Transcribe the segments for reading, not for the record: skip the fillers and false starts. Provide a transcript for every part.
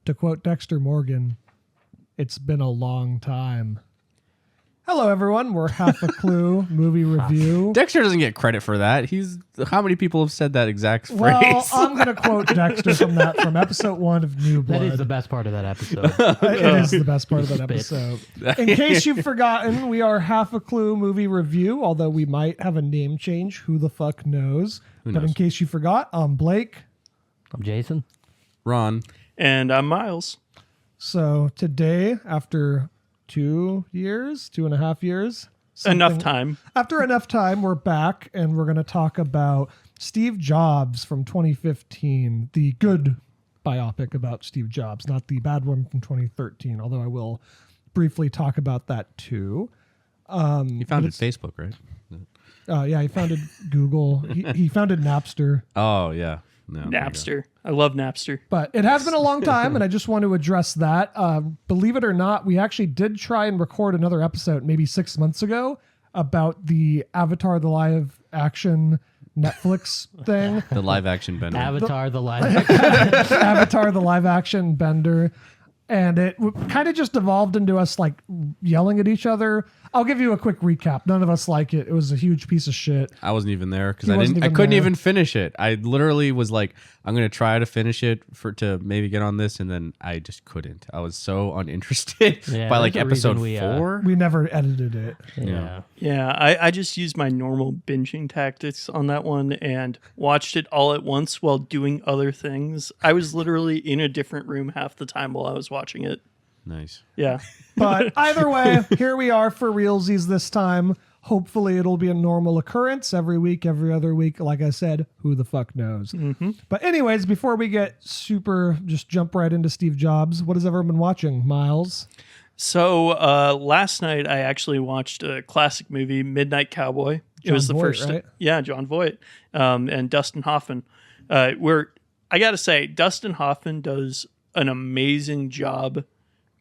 To quote Dexter Morgan, it's been a long time. Hello, everyone. We're Half a Clue movie review. Dexter doesn't get credit for that. How many people have said that exact phrase? Well, I'm going to quote Dexter from episode 1 of New Blood. That is the best part of that episode. It is the best part of that episode. In case you've forgotten, we are Half a Clue movie review, although we might have a name change. Who the fuck knows? But in case you forgot, I'm Blake. I'm Jason. Ron. And I'm Miles. So today, after 2.5 years. Enough time. After enough time, we're back and we're going to talk about Steve Jobs from 2015, the good biopic about Steve Jobs, not the bad one from 2013, although I will briefly talk about that too. He founded Facebook, right? Yeah, he founded Google. He founded Napster. Oh, yeah. No, Napster. I love Napster. But it has been a long time, and I just want to address that. Believe it or not, we actually did try and record another episode maybe 6 months ago about the Avatar, the live action Netflix thing. The live action bender. Avatar, the live Avatar, the live action bender. And it kind of just evolved into us like yelling at each other. I'll give you a quick recap. None of us like it. It was a huge piece of shit. I wasn't even there because I couldn't even finish it. I literally was like, I'm gonna try to finish it to maybe get on this, and then I just couldn't. I was so uninterested by like episode 4. We never edited it. Yeah, I just used my normal binging tactics on that one and watched it all at once while doing other things. I was literally in a different room half the time while I was watching it. Nice. Yeah. But either way, here we are for realsies this time. Hopefully it'll be a normal occurrence every week, every other week. Like I said, who the fuck knows? Mm-hmm. But anyways, before we get just jump right into Steve Jobs, what has everyone been watching, Miles? So last night I actually watched a classic movie, Midnight Cowboy. It was the first, right? Yeah, John Voight and Dustin Hoffman. Where I got to say, Dustin Hoffman does an amazing job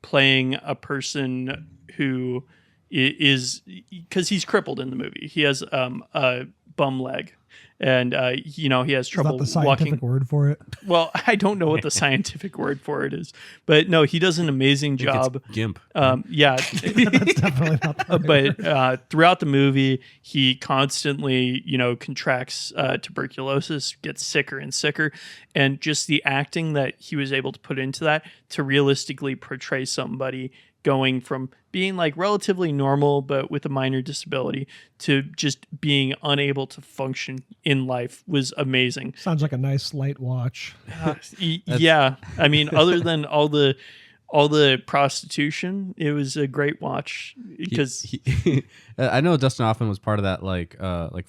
playing a person who is, because he's crippled in the movie. He has a bum leg, and he has trouble Is that the scientific walking. word for it? Well, I don't know what the scientific word for it is, but no, he does an amazing job. It's GIMP. Yeah, That's definitely not the right word. but throughout the movie, he constantly, contracts tuberculosis, gets sicker and sicker, and just the acting that he was able to put into that to realistically portray somebody going from being like relatively normal but with a minor disability to just being unable to function in life was amazing. Sounds like a nice light watch. Yeah, I mean, other than all the prostitution, it was a great watch because I know Dustin Hoffman was part of that like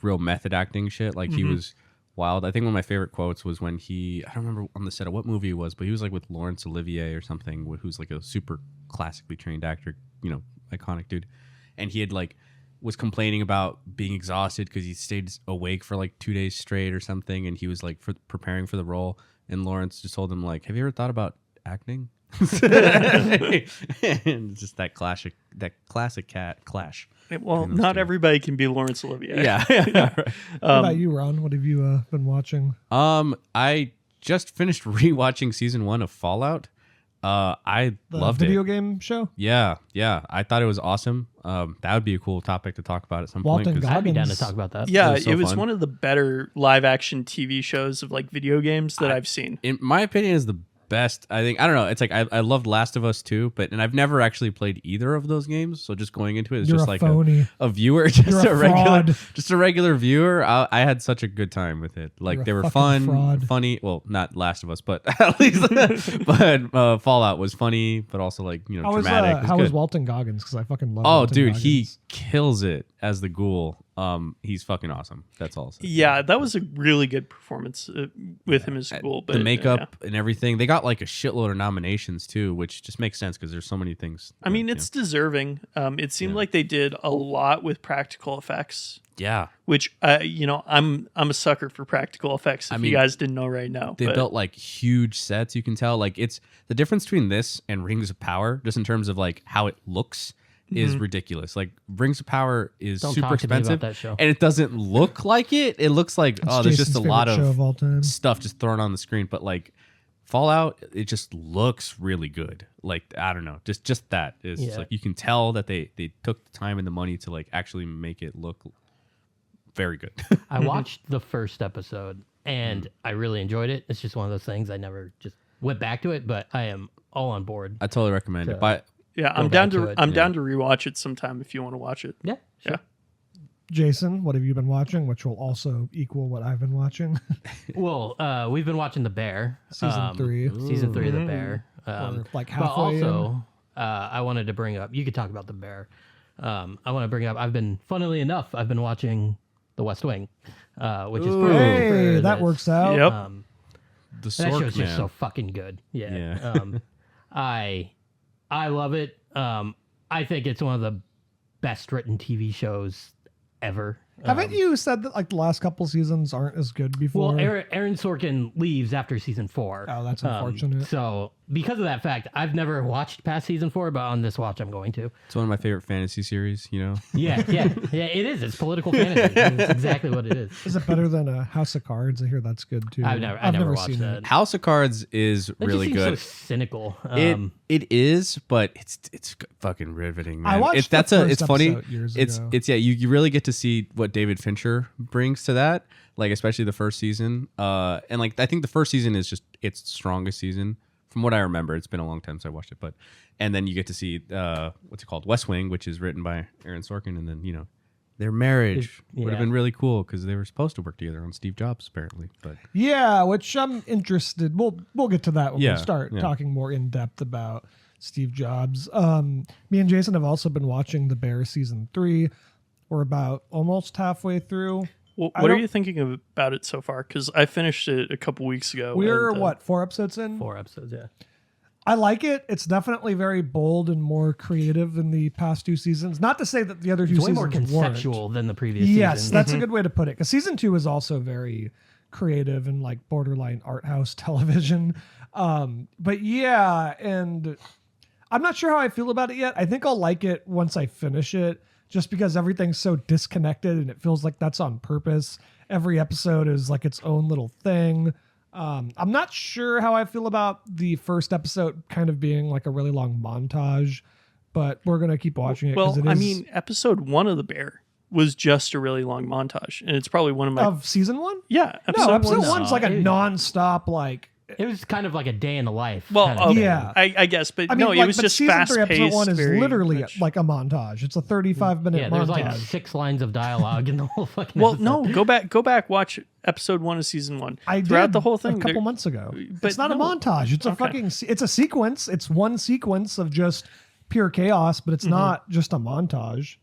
real method acting shit. Like he was wild. I think one of my favorite quotes was when I don't remember on the set of what movie it was, but he was like with Laurence Olivier or something, who's like a super classically trained actor, iconic dude. And he had was complaining about being exhausted because he stayed awake for like 2 days straight or something. And he was like preparing for the role. And Lawrence just told him have you ever thought about acting? And just that classic cat clash. Well, not everybody can be Laurence Olivier. Yeah. What about you, Ron? What have you been watching? I just finished rewatching season 1 of Fallout. I loved it. Video game show? Yeah. I thought it was awesome. That would be a cool topic to talk about at some point. I'd be down to talk about that. Yeah, it was fun. One of the better live action TV shows of video games that I've seen. In my opinion, is the best. I think, I don't know, it's like I loved Last of Us too, and I've never actually played either of those games, so just going into it is just like a viewer, just a regular viewer. I had such a good time with it. They were fun, funny. Well, not Last of Us, but at least Fallout was funny, but also dramatic. How was Walton Goggins? Because I fucking love. Oh, dude, he kills it as the ghoul. He's fucking awesome. That's all. Yeah, that was a really good performance with him as Ghoul. But the makeup and everything, they got a shitload of nominations too, which just makes sense because there's so many things. I mean, it's deserving. It seemed like they did a lot with practical effects. Yeah, which I'm a sucker for practical effects. If you guys didn't know right now, they built huge sets. You can tell it's the difference between this and Rings of Power, just in terms of how it looks. Is ridiculous. Rings of Power is super expensive, and it doesn't look like it. It looks like there's just a lot of stuff just thrown on the screen. But Fallout, it just looks really good. Like, I don't know, just that is Yeah. like you can tell that they took the time and the money to like actually make it look very good. I watched the first episode and I really enjoyed it. It's just one of those things I never just went back to it, but I am all on board. I totally recommend it. But Yeah, Go I'm down back to to it. I'm down to rewatch it sometime if you want to watch it. Yeah, sure. Yeah. Jason, what have you been watching? Which will also equal what I've been watching. Well, we've been watching The Bear. Season 3. Season 3 of The Bear. Or like But halfway in. also, I wanted to bring up, you could talk about The Bear. I want to bring up, funnily enough, I've been watching The West Wing, which is perfect Hey, for that this. works out. Yep. the That Sork show's just Man. so fucking good. Yeah. Yeah. I love it. I think it's one of the best written TV shows ever. Haven't you said that like the last couple seasons aren't as good before? Well, Aaron Sorkin leaves after season 4. Oh, that's unfortunate. So because of that fact, I've never watched past season 4, but on this watch, I'm going to. It's one of my favorite fantasy series. You know, Yeah. It is. It's political fantasy. It's exactly what it is. Is it better than a House of Cards? I hear that's good too. I've never watched seen that. it. House of Cards is It really just seems good. so cynical. It is, but it's fucking riveting, man. I watched it's the first it's funny. episode years It's ago. it's yeah. You really get to see what David Fincher brings to that, like especially the first season. And like I think the first season is just its strongest season from what I remember. It's been a long time since I watched it, but and then you get to see what's it called, West Wing, which is written by Aaron Sorkin, and then their marriage would have yeah. been really cool because they were supposed to work together on Steve Jobs apparently, but Yeah, which I'm interested. We'll get to that when Yeah, we start yeah. talking more in depth about Steve Jobs. Me and Jason have also been watching The Bear season 3. We're about almost halfway through. Well, I what are don't- you thinking about it so far? Because I finished it a couple weeks ago. We're and, what, 4 episodes in? 4 episodes, yeah. I like it. It's definitely very bold and more creative than the past 2 seasons. Not to say that the other 2 It's way seasons more weren't. conceptual than the previous Yes, season. that's a good way to put it. Because season 2 is also very creative and like borderline art house television. But yeah, and I'm not sure how I feel about it yet. I think I'll like it once I finish it, just because everything's so disconnected and it feels like that's on purpose. Every episode is like its own little thing. I'm not sure how I feel about the first episode kind of being like a really long montage, but we're gonna keep watching it. 'Cause Well, it I is mean, episode 1 of The Bear was just a really long montage, and it's probably one of my of season 1. yeah. No, episode one's- one's like a it- non-stop like. It was kind of like a day in the life. Well, kind of okay, thing. Yeah. I guess, but I mean, no, like, it was but just season fast 3, paced. episode 1 is literally like a montage. It's a 35-minute Yeah, there's like montage. 6 lines of dialogue in the whole fucking Well, episode. no, go back, watch episode 1 of season 1. I Throughout did the whole thing, a couple there- months ago. but It's not a no. montage. It's a Okay. fucking. It's a sequence. It's one sequence of just pure chaos, but it's not just a montage.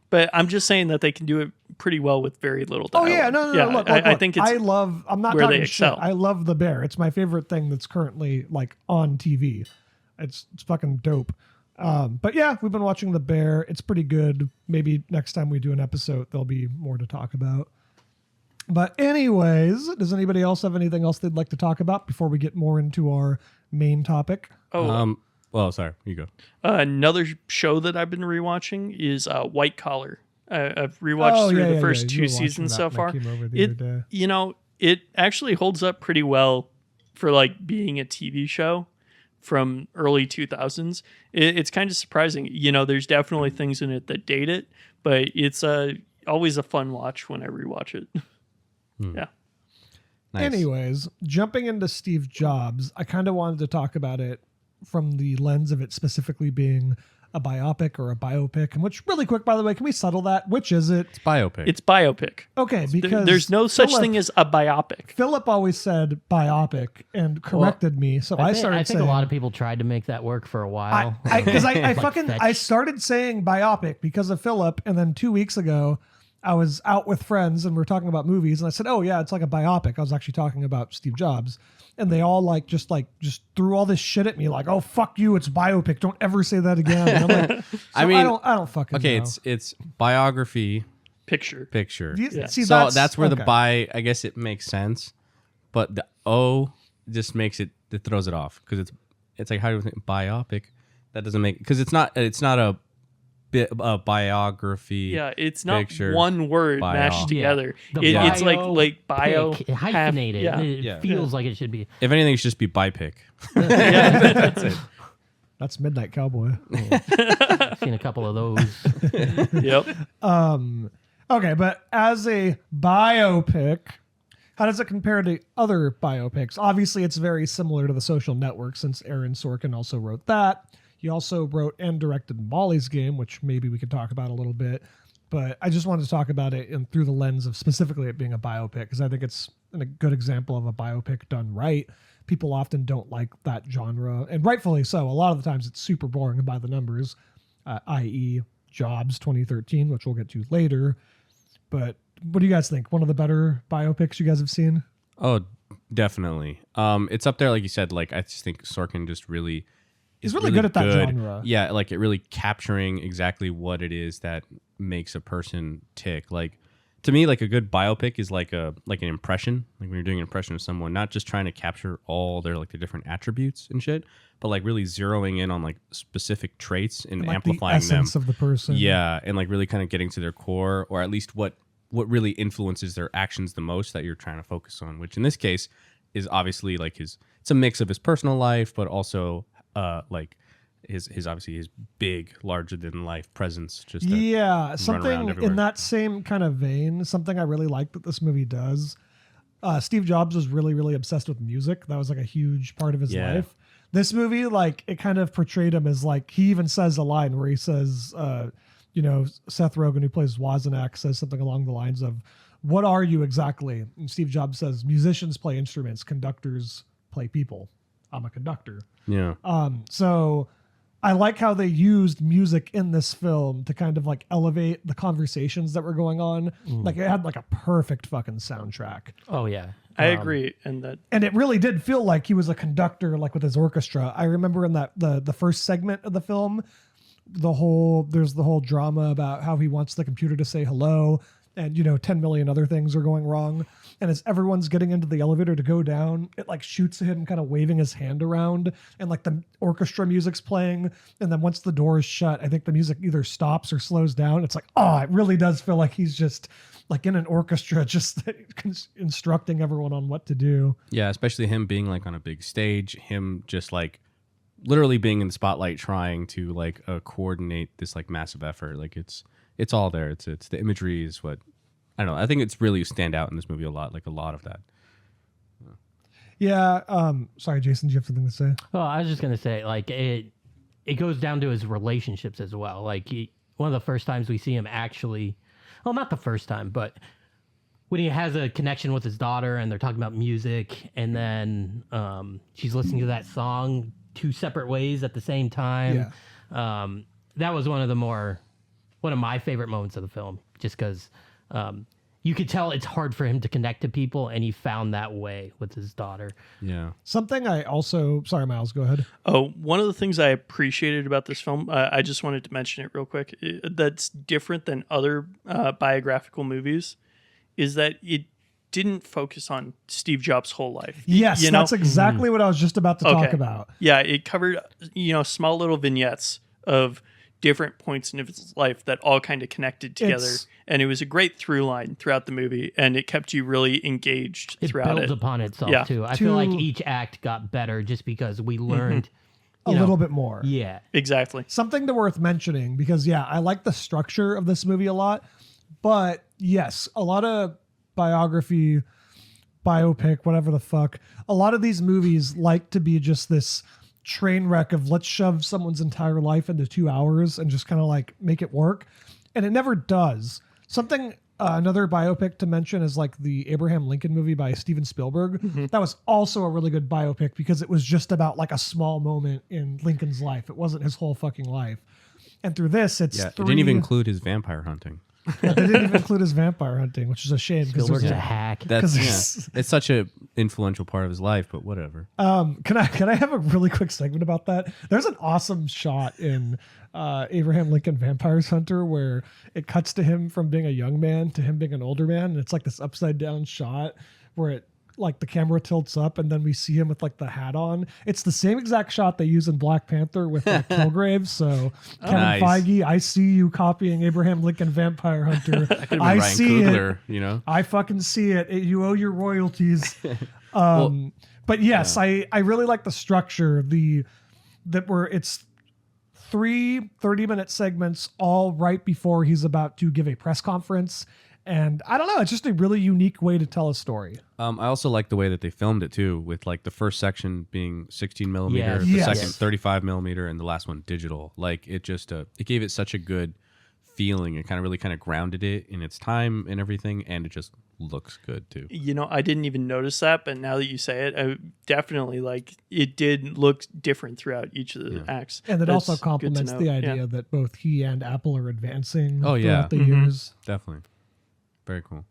But I'm just saying that they can do it pretty well with very little Oh dialogue. yeah, no. Yeah, Look, I look, think it's I love. I'm not where talking they shit. excel. I love The Bear. It's my favorite thing that's currently like on TV. It's fucking dope. But yeah, we've been watching The Bear. It's pretty good. Maybe next time we do an episode, there'll be more to talk about. But anyways, does anybody else have anything else they'd like to talk about before we get more into our main topic? Well, sorry, you go. Another show that I've been rewatching is White Collar. I've rewatched through the first You were 2 watching seasons that so when I far. came over the other day. It actually holds up pretty well for like being a TV show from early 2000s. It's kind of surprising. There's definitely things in it that date it, but it's always a fun watch when I rewatch it. Yeah. Nice. Anyways, jumping into Steve Jobs, I kind of wanted to talk about it from the lens of it specifically being a biopic or a biopic. And which, really quick, by the way, can we settle that? Which is it? It's biopic. It's biopic. Okay, because There's no such Philip- thing as a biopic. Philip always said biopic and corrected me, so I started I think saying. a lot of people tried to make that work for a while. Because I Like fucking Fetch. I started saying biopic because of Philip, and then 2 weeks ago I was out with friends and we were talking about movies, and I said, "Oh yeah, it's like a biopic." I was actually talking about Steve Jobs, and they all just threw all this shit at me, like, "Oh fuck you, it's biopic. Don't ever say that again." And I'm like, I mean, I don't fucking okay, know. it's biography Picture. picture. You- See, So that's where the okay. bi, I guess it makes sense, but the O just makes it throws it off because it's like, how do you think biopic? That doesn't make, because it's not a biography. Yeah, it's not picture, one word bio. mashed together. The It's like bio pic, hyphenated. yeah. It feels like it should be. If anything, it should just be bipic. yeah. That's it. That's Midnight Cowboy. I've seen a couple of those. Yep. Okay, but as a biopic, how does it compare to other biopics? Obviously, it's very similar to The Social Network since Aaron Sorkin also wrote that. He also wrote and directed Molly's Game, which maybe we could talk about a little bit. But I just wanted to talk about it through the lens of specifically it being a biopic, because I think it's a good example of a biopic done right. People often don't like that genre, and rightfully so. A lot of the times it's super boring and by the numbers, i.e. Jobs 2013, which we'll get to later. But what do you guys think? One of the better biopics you guys have seen? Oh, definitely. It's up there, like you said. Like I just think Sorkin just really He's really good at that genre. Yeah, like it really capturing exactly what it is that makes a person tick. Like to me, like a good biopic is like an impression. Like when you're doing an impression of someone, not just trying to capture all their like the different attributes and shit, but like really zeroing in on like specific traits and Like amplifying the them. essence of the person. Yeah, and like really kind of getting to their core, or at least what really influences their actions the most that you're trying to focus on. Which in this case is obviously like it's a mix of his personal life, but also like his obviously his big, larger than life presence. Just to yeah, run something around everywhere. in that same kind of vein. Something I really like that this movie does. Steve Jobs was really, really obsessed with music. That was like a huge part of his Yeah. life. This movie, like, it kind of portrayed him as like, he even says a line where he says, Seth Rogen, who plays Wozniak, says something along the lines of, "What are you exactly?" And Steve Jobs says, "Musicians play instruments, conductors play people. I'm a conductor." Yeah. So I like how they used music in this film to kind of like elevate the conversations that were going on. Like it had like a perfect fucking soundtrack. Oh yeah, I agree. And And it really did feel like he was a conductor, like with his orchestra. I remember in that the first segment of the film, there's the whole drama about how he wants the computer to say hello, and 10 million other things are going wrong. And as everyone's getting into the elevator to go down, it like shoots him kind of waving his hand around, and like the orchestra music's playing. And then once the door is shut, I think the music either stops or slows down. It's like, it really does feel like he's just like in an orchestra, just instructing everyone on what to do. Yeah, especially him being like on a big stage, him just like literally being in the spotlight, trying to like coordinate this like massive effort. Like it's all there. It's the imagery is what I don't know. I think it's really stand out in this movie a lot. Like a lot of that. Yeah. Sorry, Jason, do you have something to say? Well, I was just gonna say, like it goes down to his relationships as well. Like one of the first times we see him actually, well, not the first time, but when he has a connection with his daughter and they're talking about music, and then she's listening to that song two separate ways at the same time. Yeah. That was one of my favorite moments of the film, just because you could tell it's hard for him to connect to people, and he found that way with his daughter. Yeah. Something I also, sorry, Miles, go ahead. Oh, one of the things I appreciated about this film, I just wanted to mention it real quick, that's different than other biographical movies, is that it didn't focus on Steve Jobs' whole life. Yes, that's exactly what I was just about to talk Okay. about. Yeah, it covered, small little vignettes of different points in his life that all kind of connected together. And it was a great through line throughout the movie, and it kept you really engaged It throughout builds it. upon itself, Yeah. too. I feel like each act got better just because we learned A little bit more. Yeah. Exactly. Something worth mentioning, because I like the structure of this movie a lot, but yes, a lot of biopic, whatever the fuck, a lot of these movies like to be just this train wreck of let's shove someone's entire life into 2 hours and just kind of like make it work, and it never does. Something another biopic to mention is like the Abraham Lincoln movie by Steven Spielberg. That was also a really good biopic because it was just about like a small moment in Lincoln's life. It wasn't his whole fucking life. And through this, it's Yeah. It didn't even include his vampire hunting. They didn't even include his vampire hunting, which is a shame. Spielberg's a hack. That's it's such a influential part of his life, but whatever. Can I have a really quick segment about that? There's an awesome shot in Abraham Lincoln Vampires Hunter where it cuts to him from being a young man to him being an older man, and it's like this upside down shot where it like the camera tilts up and then we see him with like the hat on. It's the same exact shot they use in Black Panther with like, Kilgrave. So Kevin Nice. Feige, I see you copying Abraham Lincoln Vampire Hunter. Could have been I Ryan see Coogler, it. you know. I fucking see it. You owe your royalties. But yes, I really like the structure. It's 3 30-minute segments all right before he's about to give a press conference. And I don't know, it's just a really unique way to tell a story. I also like the way that they filmed it too, with like the first section being 16 millimeter, Yes. the Yes. second 35 millimeter, and the last one digital. Like it just it gave it such a good feeling. It kind of really kind of grounded it in its time and everything, and it just looks good too. You know, I didn't even notice that, but now that you say it, I definitely like it did look different throughout each of the acts. And it That's also good to complements know. the idea Yeah. that both he and Apple are advancing Oh, yeah. throughout the years. Definitely, very cool.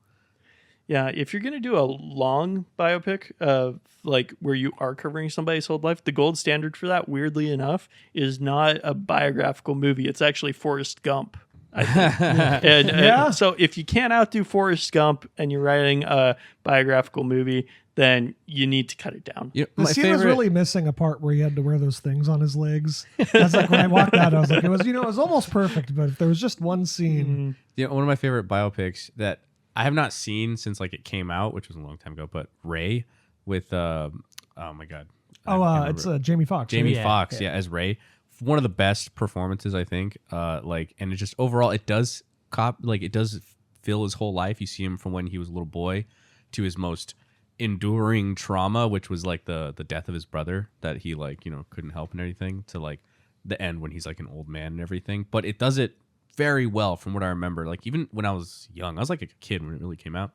Yeah, if you're gonna do a long biopic of like where you are covering somebody's whole life, the gold standard for that, weirdly enough, is not a biographical movie. It's actually Forrest Gump. I think. And Yeah. so if you can't outdo Forrest Gump and you're writing a biographical movie, then you need to cut it down. You know, The my scene was favorite. really missing a part where he had to wear those things on his legs. I was like, when I walked out, I was like, it was almost perfect, but if there was just one scene. You know, one of my favorite biopics that I have not seen since like it came out, which was a long time ago, but Ray with oh my god, I can't It's remember. Jamie Foxx. Jamie Yeah. Foxx, yeah, as Ray. One of the best performances, I think. And it just overall, it does it does fill his whole life. You see him from when he was a little boy to his most enduring trauma, which was like the death of his brother that he couldn't help and everything, to like the end when he's like an old man and everything. But it does it very well from what I remember. Like even when I was young, I was like a kid when it really came out.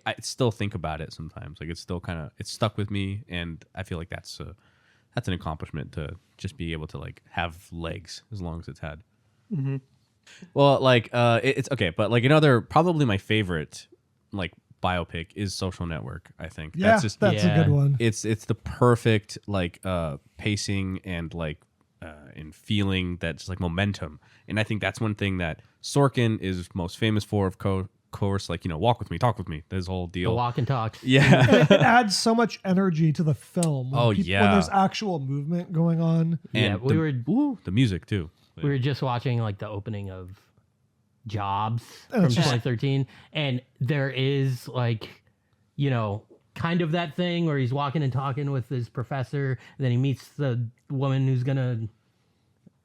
I still think about it sometimes. Like it's still it's stuck with me, and I feel like that's an accomplishment to just be able to like have legs as long as it's had. Mm-hmm. Well, like it's okay, but like another probably my favorite like biopic is Social Network. I think Yeah, that's a good one. it's the perfect like pacing and like and feeling, that's like momentum. And I think that's one thing that Sorkin is most famous for, of course, like, walk with me, talk with me, this whole The deal. walk and talks. Yeah. It adds so much energy to the film. When when yeah. there's actual movement going on. Yeah, And the music too. We were just watching like the opening of Jobs Oh, from it's just- 2013, and there is like, kind of that thing where he's walking and talking with his professor, and then he meets the woman who's gonna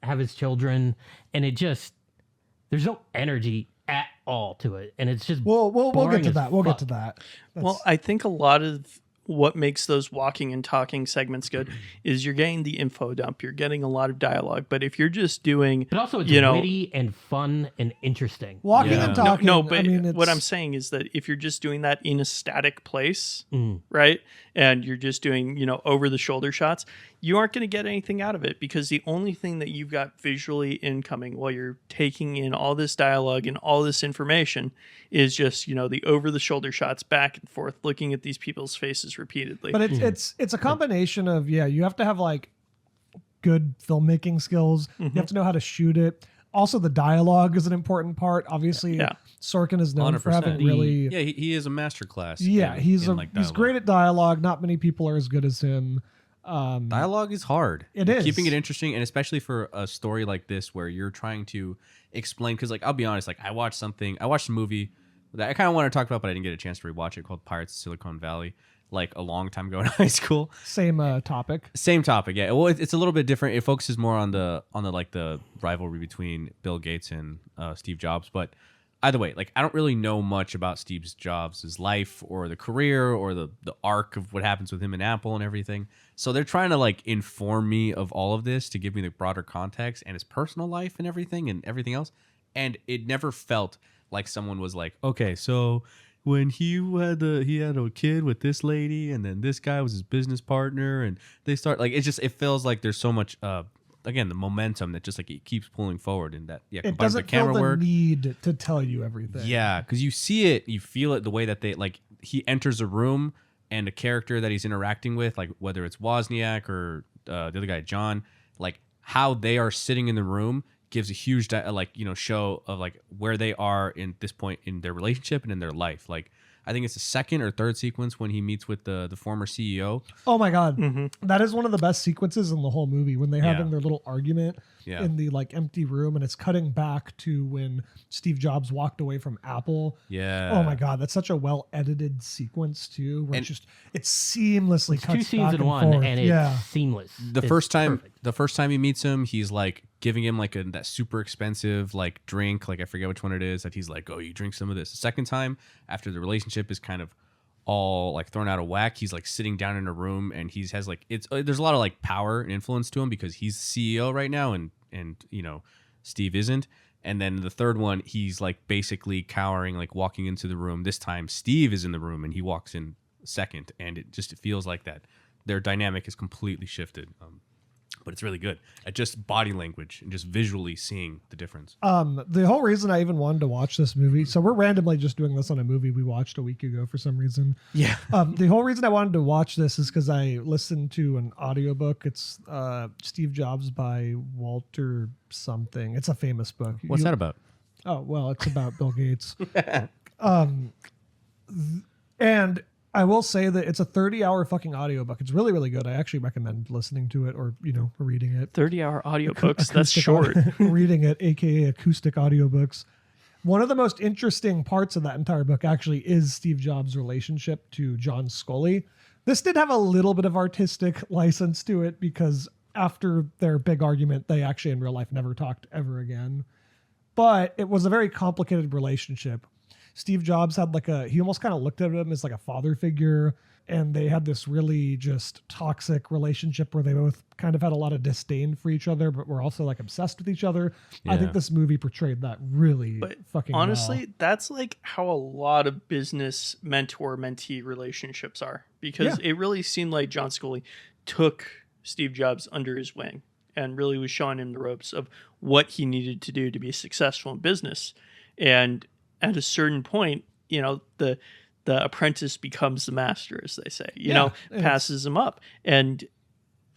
have his children, and there's no energy at all to it, and it's just We'll get boring to as that. We'll get to fuck. that. Well, I think a lot of what makes those walking and talking segments good is you're getting the info dump, you're getting a lot of dialogue. But if you're just doing, But also, it's witty and fun and interesting. Walking Yeah. and talking. no, but I mean, what I'm it's- saying is that if you're just doing that in a static place, Mm. right, and you're just doing, over the shoulder shots, you aren't going to get anything out of it, because the only thing that you've got visually incoming while you're taking in all this dialogue and all this information is just, the over the shoulder shots back and forth, looking at these people's faces repeatedly. But it's a combination of, you have to have like good filmmaking skills. You have to know how to shoot it. Also, the dialogue is an important part. Obviously, Yeah. Sorkin is known for 100%. having really. Yeah, he is a masterclass. Yeah, he's like he's dialogue. great at dialogue. Not many people are as good as him. Dialogue is hard. It is. Keeping it interesting, and especially for a story like this where you're trying to explain, because like I'll be honest, like I watched a movie that I kind of wanted to talk about, but I didn't get a chance to rewatch it, called Pirates of Silicon Valley, like a long time ago in high school. Same topic. Same topic, yeah. Well, it's a little bit different. It focuses more on the like the rivalry between Bill Gates and Steve Jobs. But either way, like I don't really know much about Steve Jobs' life or the career or the arc of what happens with him and Apple and everything. So they're trying to like inform me of all of this to give me the broader context and his personal life and everything else. And it never felt like someone was like, okay, so when he had a kid with this lady, and then this guy was his business partner, and they start like it feels like there's so much again, the momentum that just like it keeps pulling forward, and that It combined with doesn't the camera feel the work. need to tell you everything. Yeah, because you see it, you feel it, the way that they like he enters a room and a character that he's interacting with, like whether it's Wozniak or the other guy John, like how they are sitting in the room gives a huge show of like where they are in this point in their relationship and in their life. Like I think it's the second or third sequence when he meets with the former CEO. Oh my god, that is one of the best sequences in the whole movie when they're having their little argument in the like empty room, and it's cutting back to when Steve Jobs walked away from Apple. Yeah. Oh my god, that's such a well edited sequence too, where it's seamlessly It's cuts 2 scenes back in and one, forth. and it's seamless. The first time he meets him, he's like giving him like that super expensive like drink, like I forget which one it is, that he's like, oh, you drink some of this. The second time, after the relationship is kind of all like thrown out of whack, he's like sitting down in a room, and he has like there's a lot of like power and influence to him because he's the CEO right now, and you know, Steve isn't. And then the third one, he's like basically cowering, like walking into the room. This time Steve is in the room and he walks in second, and it feels like that their dynamic is completely shifted. But it's really good at just body language and just visually seeing the difference. The whole reason I even wanted to watch this movie, so we're randomly just doing this on a movie we watched a week ago for some reason. Yeah. The whole reason I wanted to watch this is because I listened to an audiobook. It's Steve Jobs by Walter something. It's a famous book. What's that about? Oh, well, it's about Bill Gates. And I will say that it's a 30-hour fucking audiobook. It's really, really good. I actually recommend listening to it or, you know, reading it. 30-hour audiobooks. That's Acoustic short. reading it, aka acoustic audiobooks. One of the most interesting parts of that entire book actually is Steve Jobs' relationship to John Scully. This did have a little bit of artistic license to it because after their big argument, they actually in real life never talked ever again. But it was a very complicated relationship. Steve Jobs had he almost kind of looked at him as like a father figure, and they had this really just toxic relationship where they both kind of had a lot of disdain for each other, but were also like obsessed with each other. I think this movie portrayed that really fucking honestly, well. that's like how a lot of business mentor-mentee relationships are, because it really seemed like John Scully took Steve Jobs under his wing and really was showing him the ropes of what he needed to do to be successful in business. And at a certain point, you know, the apprentice becomes the master, as they say, you know, passes him up. And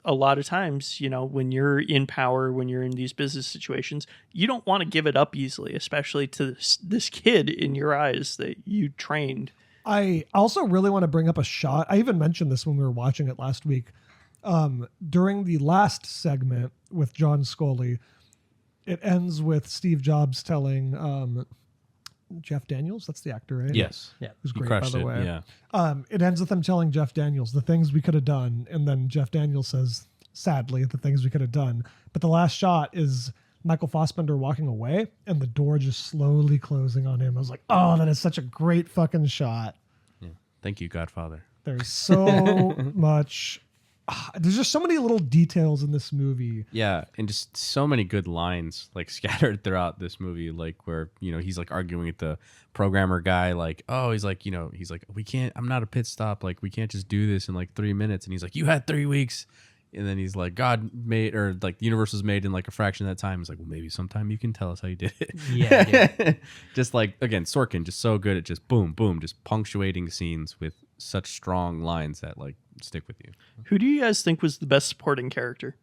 a lot of times, you know, when you're in power, when you're in these business situations, you don't want to give it up easily, especially to this kid in your eyes that you trained. I also really want to bring up a shot. I even mentioned this when we were watching it last week. During the last segment with John Scully, it ends with Steve Jobs telling Jeff Daniels, that's the actor, right? Yes. Yeah. Who's great, by the way. Yeah. It ends with them telling Jeff Daniels the things we could have done, and then Jeff Daniels says, sadly, the things we could have done. But the last shot is Michael Fassbender walking away, and the door just slowly closing on him. I was like, oh, that is such a great fucking shot. Yeah. Thank you, Godfather. There's so much. There's just so many little details in this movie. Yeah, and just so many good lines like scattered throughout this movie, like where, you know, he's like arguing with the programmer guy, like, oh, he's like, we can't, I'm not a pit stop, like we can't just do this in like 3 minutes. And he's like, you had 3 weeks. And then he's like, God made, or like the universe was made in like a fraction of that time. He's like, well, maybe sometime you can tell us how you did it. Yeah. Just like, again, Sorkin just so good at just boom, boom, just punctuating scenes with such strong lines that like stick with you. Who do you guys think was the best supporting character?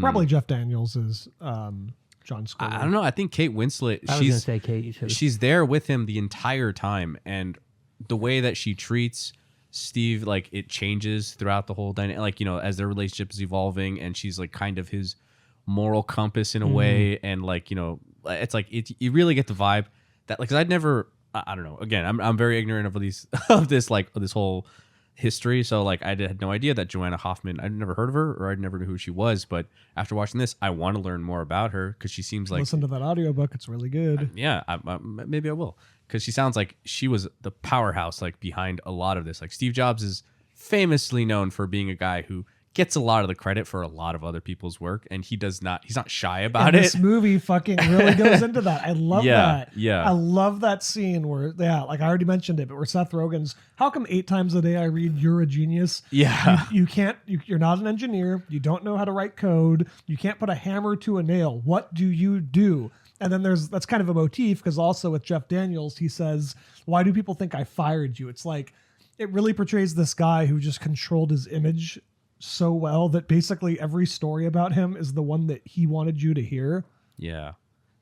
Probably Jeff Daniels is John Scully. I don't know. I think Kate Winslet, I was going to say Kate. You should. she's there with him the entire time. And the way that she treats Steve, like it changes throughout the whole dynamic, like, you know, as their relationship is evolving, and she's like kind of his moral compass in a way. And like, you know, it's like you really get the vibe that, like, 'cause I'd never, I don't know, again, I'm very ignorant of this whole history, so like I had no idea that Joanna Hoffman, I'd never heard of her, or I never knew who she was. But after watching this, I want to learn more about her, because she seems like, listen to that audiobook, it's really good. Maybe I will, because she sounds like she was the powerhouse like behind a lot of this. Like Steve Jobs is famously known for being a guy who gets a lot of the credit for a lot of other people's work, and he's not shy about And it. This movie fucking really goes into that. I love that. Yeah. I love that scene where, like I already mentioned it, but where Seth Rogen's, how come 8 times a day I read "You're a genius"? Yeah. You're not an engineer. You don't know how to write code. You can't put a hammer to a nail. What do you do? And then that's kind of a motif, because also with Jeff Daniels, he says, why do people think I fired you? It's like, it really portrays this guy who just controlled his image so well that basically every story about him is the one that he wanted you to hear. Yeah.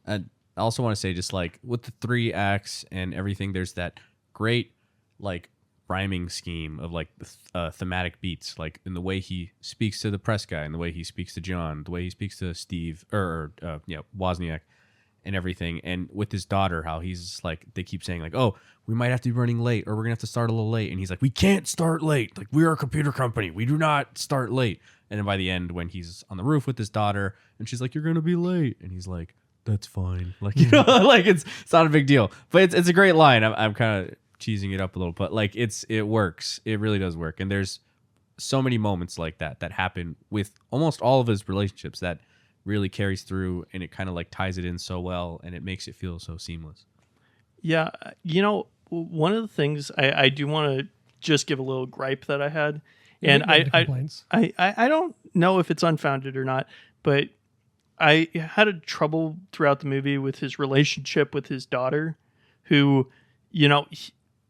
And I also want to say, just like with the 3 acts and everything, there's that great like rhyming scheme of like thematic beats, like in the way he speaks to the press guy, and the way he speaks to John, the way he speaks to Steve Wozniak, and everything. And with his daughter, how he's like, they keep saying like, oh, we might have to be running late, or we're gonna have to start a little late, and he's like, we can't start late, like we're a computer company, we do not start late. And then by the end, when he's on the roof with his daughter and she's like, you're gonna be late, and he's like, that's fine, like, you know, like it's not a big deal. But it's a great line. I'm kind of cheesing it up a little, but like it works. It really does work. And there's so many moments like that happen with almost all of his relationships that really carries through, and it kind of like ties it in so well, and it makes it feel so seamless. Yeah, you know, one of the things I do want to just give a little gripe that I had, and I don't know if it's unfounded or not, but I had a trouble throughout the movie with his relationship with his daughter, who, you know,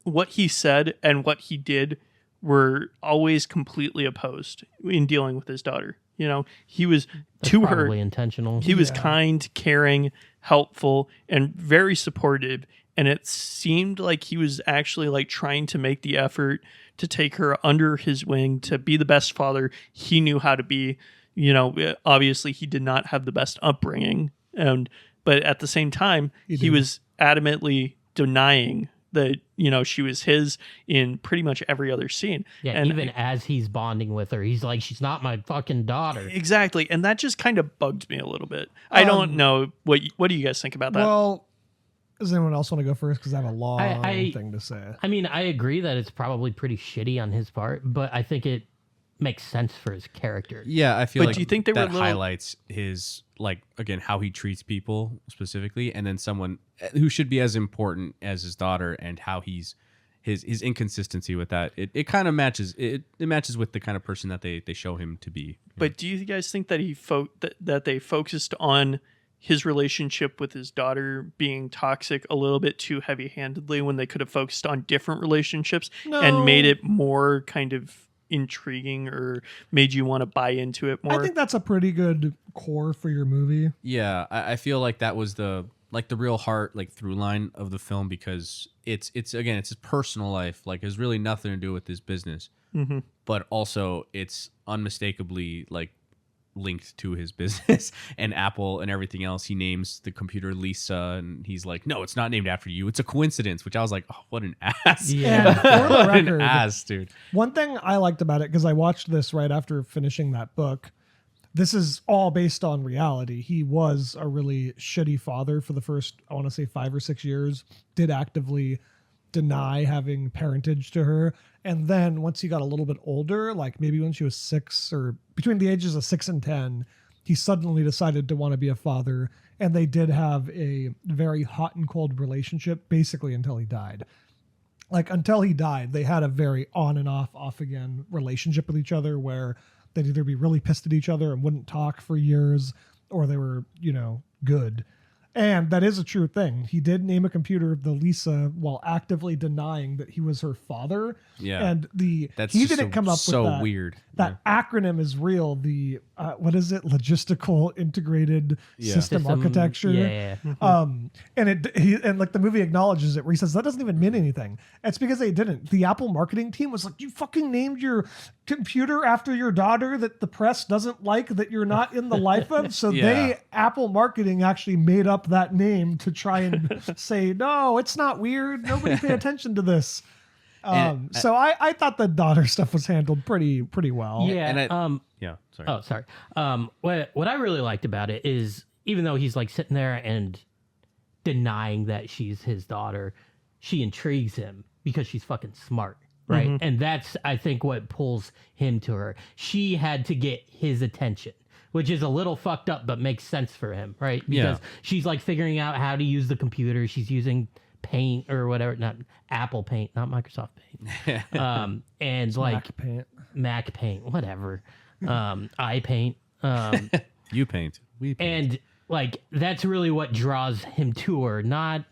what he said and what he did were always completely opposed in dealing with his daughter. You know, he was to her intentional. He was kind, caring, helpful, and very supportive. And it seemed like he was actually like trying to make the effort to take her under his wing, to be the best father he knew how to be. You know, obviously he did not have the best upbringing, but at the same time, he was adamantly denying that, you know, she was his in pretty much every other scene. Yeah, and even as he's bonding with her, he's like, she's not my fucking daughter. Exactly. And that just kind of bugged me a little bit. I don't know. What do you guys think about that? Well, does anyone else want to go first? Because I have a long thing to say. I mean, I agree that it's probably pretty shitty on his part, but I think it makes sense for his character. Yeah, I feel like do you think that highlights his, like, again, how he treats people specifically, and then someone who should be as important as his daughter, and how he's his inconsistency with that. It kind of matches. It matches with the kind of person that they show him to be. But do you guys think that that they focused on his relationship with his daughter being toxic a little bit too heavy-handedly, when they could have focused on different relationships and made it more kind of intriguing, or made you want to buy into it more? I think that's a pretty good core for your movie. Yeah, I feel like that was the real heart, like, through line of the film, because it's again, it's his personal life, like, has really nothing to do with his business, but also it's unmistakably like linked to his business and Apple and everything else. He names the computer Lisa, and he's like, no, it's not named after you, it's a coincidence, which I was like, oh, what an ass. Yeah, for the record, an ass, dude. One thing I liked about it, because I watched this right after finishing that book, this is all based on reality. He was a really shitty father for the first, I want to say, 5 or 6 years, did actively deny having parentage to her. And then once he got a little bit older, like maybe when she was 6, or between the ages of 6 and 10, he suddenly decided to want to be a father. And they did have a very hot and cold relationship, basically until he died. Like, until he died, they had a very on and off again relationship with each other, where they'd either be really pissed at each other and wouldn't talk for years, or they were, you know, good. And that is a true thing. He did name a computer the Lisa while actively denying that he was her father. Yeah. And he just didn't come up with that. So weird. That acronym is real. The what is it? Logistical integrated system architecture. Yeah. And like the movie acknowledges it, where he says that doesn't even mean anything. It's because they didn't. The Apple marketing team was like, you fucking named your computer after your daughter that the press doesn't like, that you're not in the life of. So Apple marketing actually made up that name to try and say, no, it's not weird. Nobody pay attention to this. So I thought the daughter stuff was handled pretty well. Yeah. And sorry. Oh, sorry. What I really liked about it is, even though he's like sitting there and denying that she's his daughter, she intrigues him because she's fucking smart, right? Mm-hmm. And that's, I think, what pulls him to her. She had to get his attention, which is a little fucked up, but makes sense for him, right? Because she's like figuring out how to use the computer. She's using Paint or whatever, not Apple Paint, not Microsoft Paint. And it's like Mac Paint, whatever. I paint. You paint. We paint. And like, that's really what draws him to her, not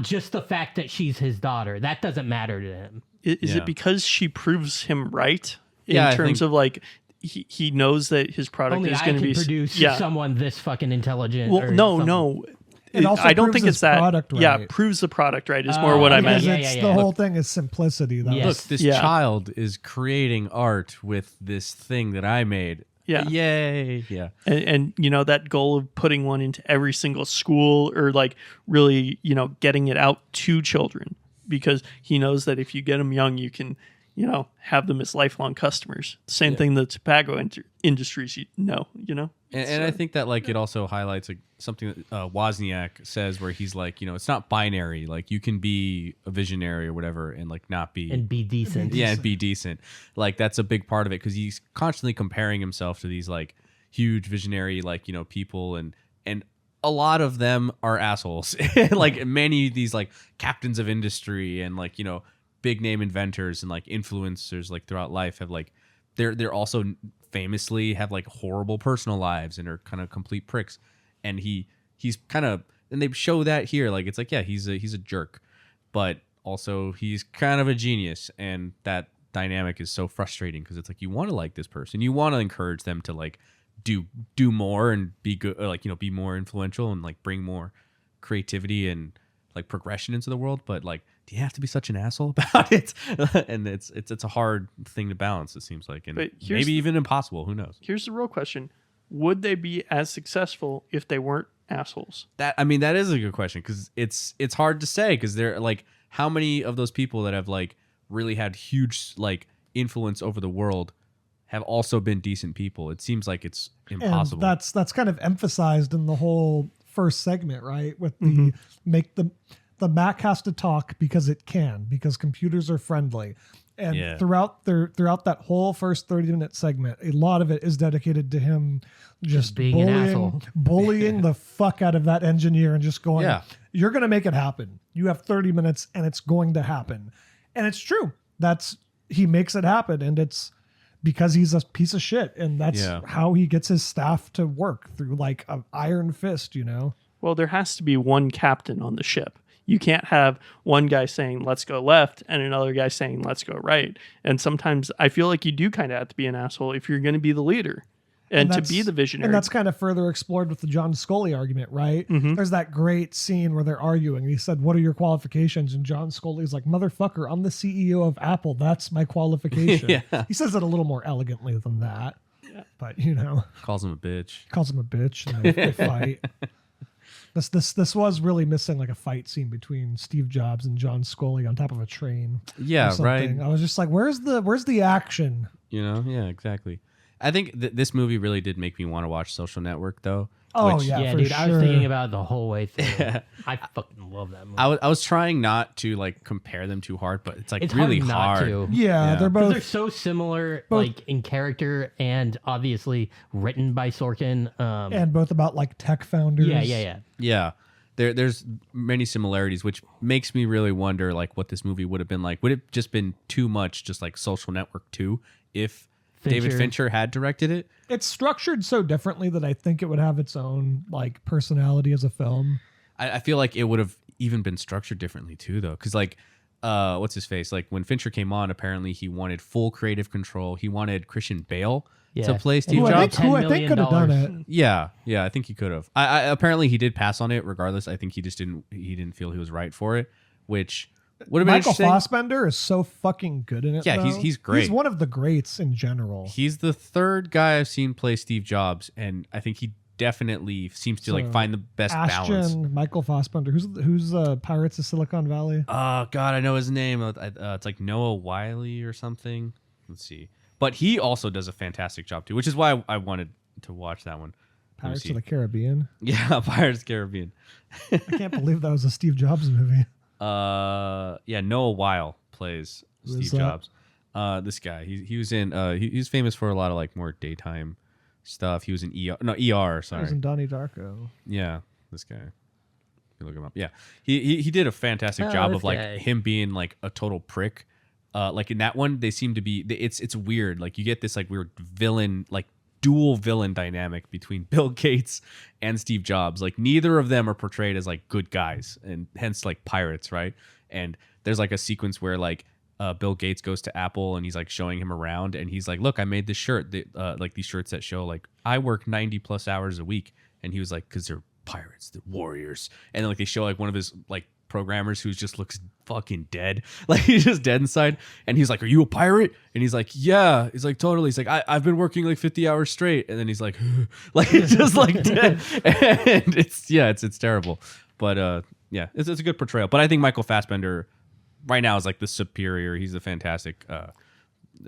just the fact that she's his daughter. That doesn't matter to him. Is it because she proves him right in terms of like, he knows that his product only is going to be produce someone this fucking intelligent? Well, no. also I don't proves think his it's that. product Yeah, right. proves the product right is more what I meant. Because the whole thing is simplicity. Though. Yes. Look, this Yeah. child is creating art with this thing that I made. Yeah. Yay. Yeah. And you know, that goal of putting one into every single school, or like really, you know, getting it out to children, because he knows that if you get them young, you can, you know, have them as lifelong customers. Same thing the tobacco industries, you know. And I think that like it also highlights like something that Wozniak says, where he's like, you know, it's not binary. Like you can be a visionary or whatever and like not be and be decent. Yeah, and be decent. Like that's a big part of it, because he's constantly comparing himself to these like huge visionary like, you know, people, and a lot of them are assholes. Like many of these like captains of industry and like, you know, big name inventors and like influencers like throughout life have like they're also famously have like horrible personal lives and are kind of complete pricks. And he's kind of, and they show that here, like it's like, yeah, he's a jerk, but also he's kind of a genius. And that dynamic is so frustrating, because it's like you want to like this person, you want to encourage them to like do more and be good, or like, you know, be more influential and like bring more creativity and like progression into the world, but like, do you have to be such an asshole about it? And it's a hard thing to balance, it seems like, and maybe even impossible. Who knows? Here's the real question: would they be as successful if they weren't assholes? That is a good question, because it's hard to say, because they're like, how many of those people that have like really had huge like influence over the world have also been decent people? It seems like it's impossible. And that's kind of emphasized in the whole first segment, right? With the the Mac has to talk because it can, because computers are friendly. And throughout that whole first 30-minute segment, a lot of it is dedicated to him just being an asshole. bullying the fuck out of that engineer and just going, you're going to make it happen. You have 30 minutes and it's going to happen. And it's true. He makes it happen, and it's because he's a piece of shit, and that's how he gets his staff to work, through like an iron fist, you know? Well, there has to be one captain on the ship. You can't have one guy saying, let's go left, and another guy saying, let's go right. And sometimes I feel like you do kind of have to be an asshole if you're going to be the leader and to be the visionary. And that's kind of further explored with the John Scully argument, right? There's that great scene where they're arguing. He said, what are your qualifications? And John Scully's like, motherfucker, I'm the CEO of Apple. That's my qualification. He says it a little more elegantly than that. But, you know. Calls him a bitch. And they fight. This was really missing like a fight scene between Steve Jobs and John Scully on top of a train. Yeah, right. I was just like, where's the action? You know? Yeah, exactly. I think this movie really did make me want to watch Social Network, though. Oh, which, yeah, dude, sure. I was thinking about it the whole way through. I fucking love that movie. I was trying not to like compare them too hard, but it's like It's really hard not hard. to. Yeah, they're both. They're so similar, like in character, and obviously written by Sorkin. And both about like tech founders. Yeah. There's many similarities, which makes me really wonder like what this movie would have been like. Would it just been too much, just like Social Network 2, if David Fincher had directed it? It's structured so differently that I think it would have its own like personality as a film. I feel like it would have even been structured differently too, though, because like what's his face? Like when Fincher came on, apparently he wanted full creative control. He wanted Christian Bale to play Steve Jobs. Who I think could have done it. Yeah, I think he could have. I apparently he did pass on it regardless. I think he just didn't feel he was right for it, which would have been Michael interesting. Fassbender is so fucking good in it. Yeah, though. he's great. He's one of the greats in general. He's the third guy I've seen play Steve Jobs, and I think he definitely seems to like find the best balance. Michael Fassbender, who's Pirates of Silicon Valley. Oh God, I know his name. It's like Noah Wiley or something. Let's see. But he also does a fantastic job too, which is why I wanted to watch that one. Pirates of the Caribbean. Yeah, Pirates of the Caribbean. I can't believe that was a Steve Jobs movie. Yeah, Noah Weil plays Steve Jobs. This guy, he was in. He's famous for a lot of like more daytime stuff. He was in ER. Sorry, He was in Donnie Darko. Yeah, this guy. You look him up. Yeah, he did a fantastic job of like him being like a total prick. Like in that one, they seem to be. It's weird. Like you get this like weird villain, like dual villain dynamic between Bill Gates and Steve Jobs. Like neither of them are portrayed as like good guys, and hence like pirates, right? And there's like a sequence where like Bill Gates goes to Apple and he's like showing him around, and he's like, "Look, I made this shirt. Like these shirts that show like I work 90+ hours a week," and he was like, "'Cause they're pirates, they're warriors. And then like they show like one of his like programmers who just looks fucking dead. Like he's just dead inside. And he's like, are you a pirate? And he's like, yeah. He's like, totally. He's like, I've been working like 50 hours straight. And then he's like, like he's just like dead. And it's terrible. But yeah, it's a good portrayal. But I think Michael Fassbender right now is like the superior. He's a fantastic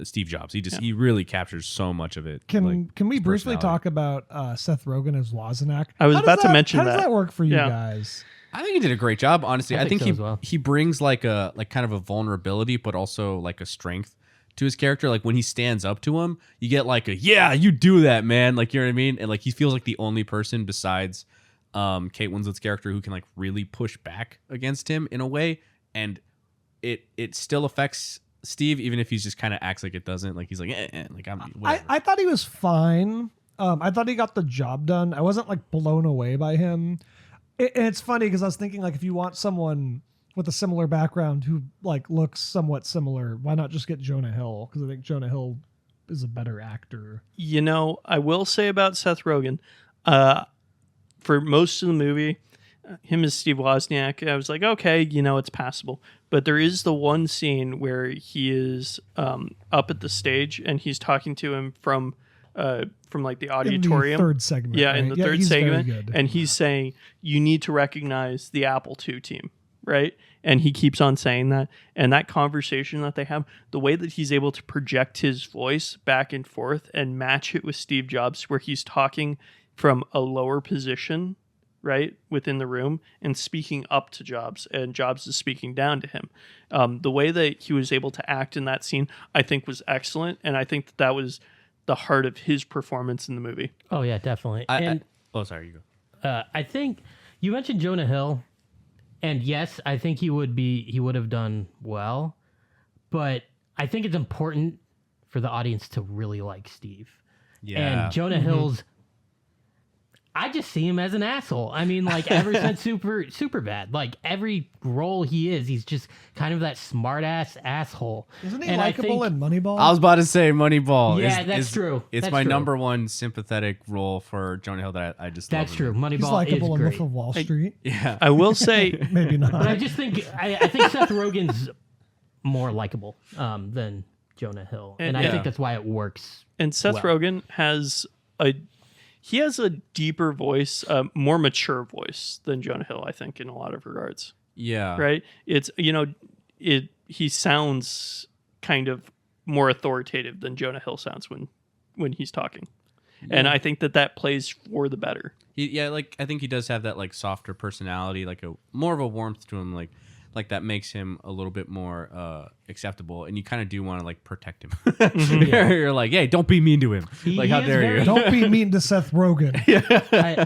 Steve Jobs. He really captures so much of it. Can we briefly talk about Seth Rogen as Wozniak? I was about to mention How that. does that work for you Yeah. guys? I think he did a great job, honestly. I think so as well. he brings like a kind of a vulnerability, but also like a strength to his character. Like when he stands up to him, you get like a yeah, you do that, man. Like you know what I mean? And like he feels like the only person besides Kate Winslet's character who can like really push back against him in a way, and it still affects Steve, even if he's just kind of acts like it doesn't. Like he's like, like I'm. Whatever. I thought he was fine. I thought he got the job done. I wasn't like blown away by him. And it's funny because I was thinking like if you want someone with a similar background who like looks somewhat similar, why not just get Jonah Hill? Because I think Jonah Hill is a better actor. You know, I will say about Seth Rogen, for most of the movie, him as Steve Wozniak, I was like, okay, you know, it's passable. But there is the one scene where he is up at the stage and he's talking to him from like the auditorium. In the third segment. Yeah, right? in the third he's very segment. good. And he's saying, you need to recognize the Apple II team, right? And he keeps on saying that. And that conversation that they have, the way that he's able to project his voice back and forth and match it with Steve Jobs, where he's talking from a lower position, right, within the room and speaking up to Jobs, and Jobs is speaking down to him. The way that he was able to act in that scene, I think, was excellent. And I think that was the heart of his performance in the movie. Oh yeah, definitely. Sorry, you go. I think you mentioned Jonah Hill, and yes, I think he would have done well, but I think it's important for the audience to really like Steve. Yeah. And Jonah Hill's, I just see him as an asshole. I mean, like ever since super bad, like every role he is, he's just kind of that smart ass asshole. Isn't he And I likable think- in Moneyball? I was about to say Moneyball. Yeah, that's true. It's That's my true. number one sympathetic role for Jonah Hill that I just That's love true. him in. He's Moneyball is likable in great. Wolf of Wall Street. Yeah. I will say, Maybe not. But I just think I think Seth Rogen's more likable than Jonah Hill, and I Yeah. think that's why it works. and Seth Well. Rogen has a deeper voice, a more mature voice than Jonah Hill, I think, in a lot of regards. Yeah. Right? It's, you know, he sounds kind of more authoritative than Jonah Hill sounds when he's talking. And I think that plays for the better. Like I think he does have that like softer personality, like a more of a warmth to him, like that makes him a little bit more acceptable, and you kind of do want to like protect him. You're like, hey, don't be mean to him. Like, He how is dare very- you? Don't be mean to Seth Rogen.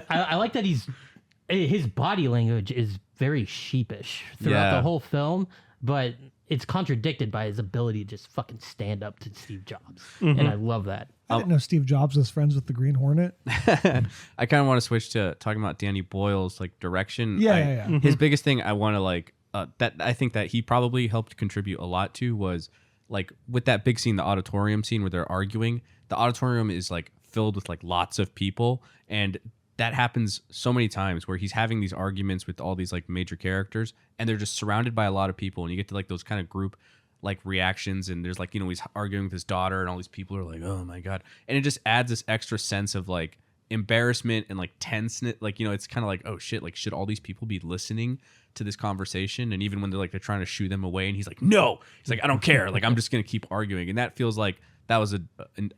I like that his body language is very sheepish throughout Yeah. the whole film, but it's contradicted by his ability to just fucking stand up to Steve Jobs, and I love that. I didn't know Steve Jobs was friends with the Green Hornet. I kind of want to switch to talking about Danny Boyle's like direction. Yeah. His biggest thing I want to like that I think that he probably helped contribute a lot to was like with that big scene, the auditorium scene where they're arguing. The auditorium is like filled with like lots of people, and that happens so many times where he's having these arguments with all these like major characters, and they're just surrounded by a lot of people, and you get to like those kind of group like reactions, and there's like, you know, he's arguing with his daughter and all these people are like, oh my god, and it just adds this extra sense of like embarrassment and like tenseness. Like, you know, it's kind of like, oh shit, like should all these people be listening to this conversation? And even when they're trying to shoo them away, and he's like, no, he's like, I don't care, like I'm just gonna keep arguing. And that feels like that was an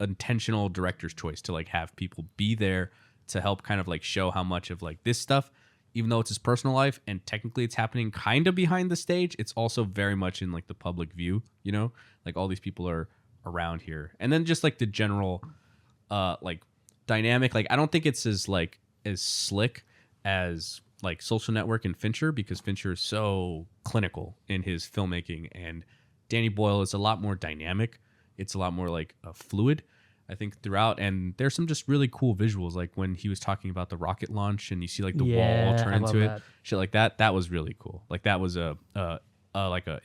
intentional director's choice to like have people be there to help kind of like show how much of like this stuff, even though it's his personal life and technically it's happening kind of behind the stage, it's also very much in like the public view, you know, like all these people are around here. And then just like the general like dynamic, like I don't think it's as slick as like Social Network and Fincher, because Fincher is so clinical in his filmmaking, and Danny Boyle is a lot more dynamic. It's a lot more like fluid, I think, throughout. And there's some just really cool visuals, like when he was talking about the rocket launch and you see like the wall turn I into love it, that. shit like that. That was really cool. Like that was a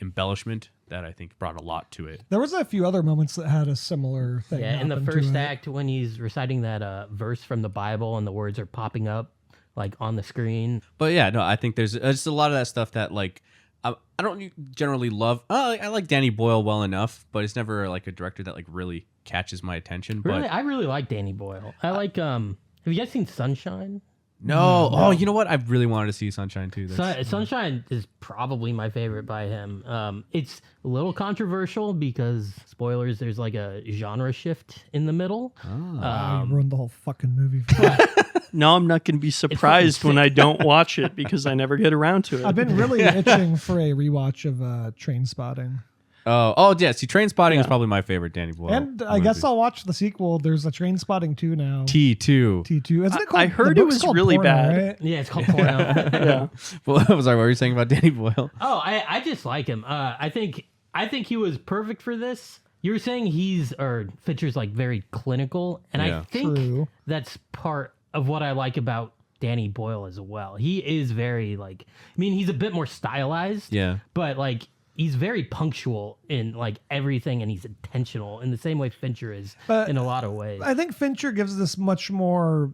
embellishment that I think brought a lot to it. There was a few other moments that had a similar thing. Yeah, in the happen to first it. act when he's reciting that verse from the Bible and the words are popping up like on the screen. But yeah, no, I think there's just a lot of that stuff that like I don't generally love. I like Danny Boyle well enough, but it's never like a director that like really catches my attention. Really, But I really like Danny Boyle. I like. Have you guys seen Sunshine? no, oh, you know what? I really wanted to see Sunshine too. Sunshine is probably my favorite by him. It's a little controversial because spoilers. There's like a genre shift in the middle. You ruined the whole fucking movie for me. Now I'm not going to be surprised when I don't watch it because I never get around to it. I've been really itching for a rewatch of Train Spotting. Oh yeah. See, Train Spotting is probably my favorite Danny Boyle. And I guess I'll watch the sequel. There's a Train Spotting 2 now. T2. T2. Isn't it called, I heard the it book's was called really Porno, bad. right? Yeah, it's called Porno. Yeah. Well, I was like, what were you saying about Danny Boyle? Oh, I just like him. I think he was perfect for this. You were saying Fincher's like very clinical, and Yeah. I think True. that's part of what I like about Danny Boyle as well. He is very like, I mean, he's a bit more stylized, Yeah. but like he's very punctual in like everything, and he's intentional in the same way Fincher is in a lot of ways. I think Fincher gives this much more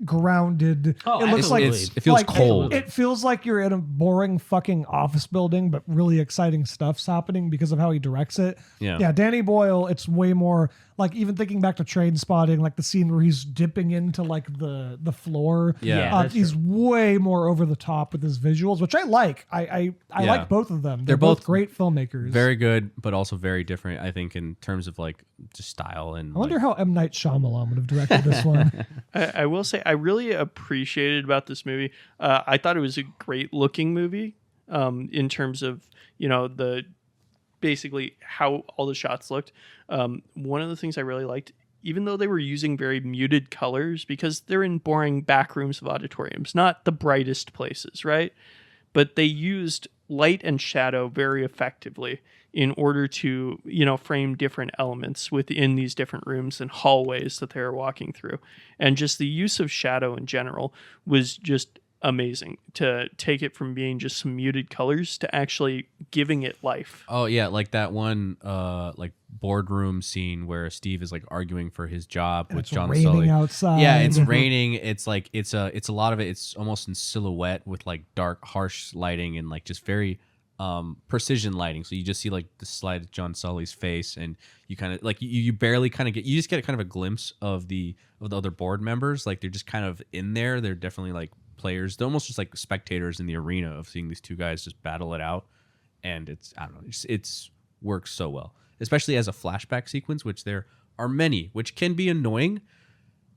grounded. Oh, it looks like absolutely. It feels like, cold. It feels like you're in a boring fucking office building, but really exciting stuff's happening because of how he directs it. Yeah. Danny Boyle, it's way more like, even thinking back to Train Spotting, like the scene where he's dipping into like the floor. Yeah. that's He's way more over the top with his visuals, which I like. I Yeah. like both of them. They're both both great filmmakers. Very good, but also very different, I think, in terms of like just style and I wonder how M. Night Shyamalan would have directed this one. I will say I really appreciated about this movie. I thought it was a great looking movie in terms of, the basically how all the shots looked. One of the things I really liked, even though they were using very muted colors, because they're in boring back rooms of auditoriums, not the brightest places, right? But they used light and shadow very effectively in order to, frame different elements within these different rooms and hallways that they were walking through. And just the use of shadow in general was just amazing, to take it from being just some muted colors to actually giving it life. Oh yeah, like that one like boardroom scene where Steve is like arguing for his job with It's John raining Sully. outside. Yeah, it's raining. It's like it's a lot of it. It's almost in silhouette with like dark, harsh lighting and like just very precision lighting. So you just see like the slide of John Sully's face, and you kind of like you barely kind of you just get kind of a glimpse of the other board members. Like they're just kind of in there. They're definitely like players. They're almost just like spectators in the arena of seeing these two guys just battle it out. And it's, I don't know, it's works so well, especially as a flashback sequence, which there are many, which can be annoying.